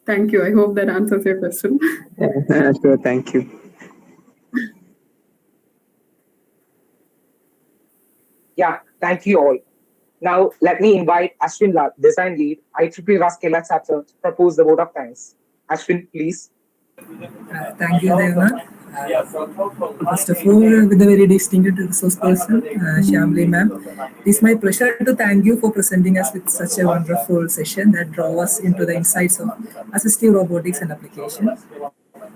Thank you. I hope that answers your question. Sure, thank you. Yeah, thank you all. Now, let me invite Ashwin Lal, Design Lead, IEEE RAS Kerala chapter, to propose the vote of thanks. Ashwin, please. Thank you, Devnath. First of all, with a very distinguished resource person, 𝗎𝗶𝗰𝘀 ma'am, it is my pleasure to thank you for presenting us with such a wonderful session that drove us into the insights of assistive robotics and applications.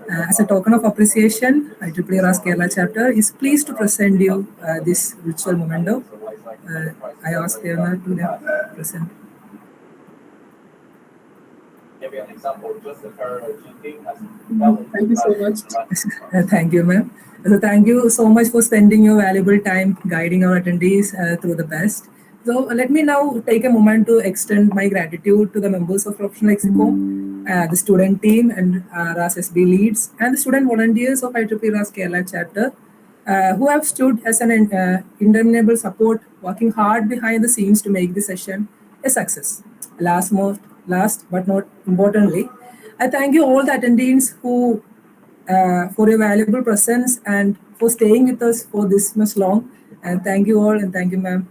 As a token of appreciation, IEEE RAS Kerala chapter is pleased to present you this virtual memento. I ask Devnath to now present. Thank you so much. Thank you, ma'am. So thank you so much for spending your valuable time guiding our attendees through the best. So let me now take a moment to extend my gratitude to the members of Professional Lexicon, the student team and RAS SB leads, and the student volunteers of IEEE RAS Kerala chapter, who have stood as an interminable support, working hard behind the scenes to make this session a success. Last but not importantly, I thank you all the attendees who for your valuable presence and for staying with us for this much long. And thank you all, and thank you, ma'am.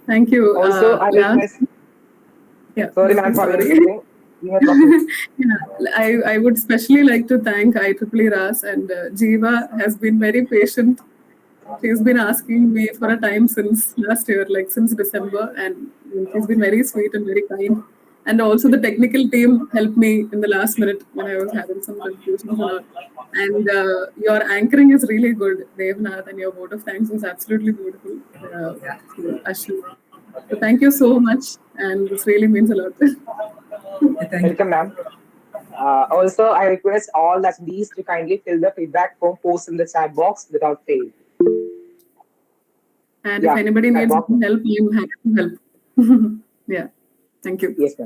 Thank you. Also, I request. Yeah. Sorry, ma'am, sorry. I would especially like to thank IEEE RAS, and Jiva has been very patient. She's been asking me for a time since last year, since December, and she's been very sweet and very kind. And also the technical team helped me in the last minute when I was having some confusion. And your anchoring is really good, Devnath, and your vote of thanks was absolutely beautiful, Ashwin. So thank you so much, and this really means a lot. Welcome, ma'am. Also, I request all attendees to kindly fill the feedback form post in the chat box without fail. And if anybody needs help, I'm happy to help. Yeah. Thank you. Yes, ma'am.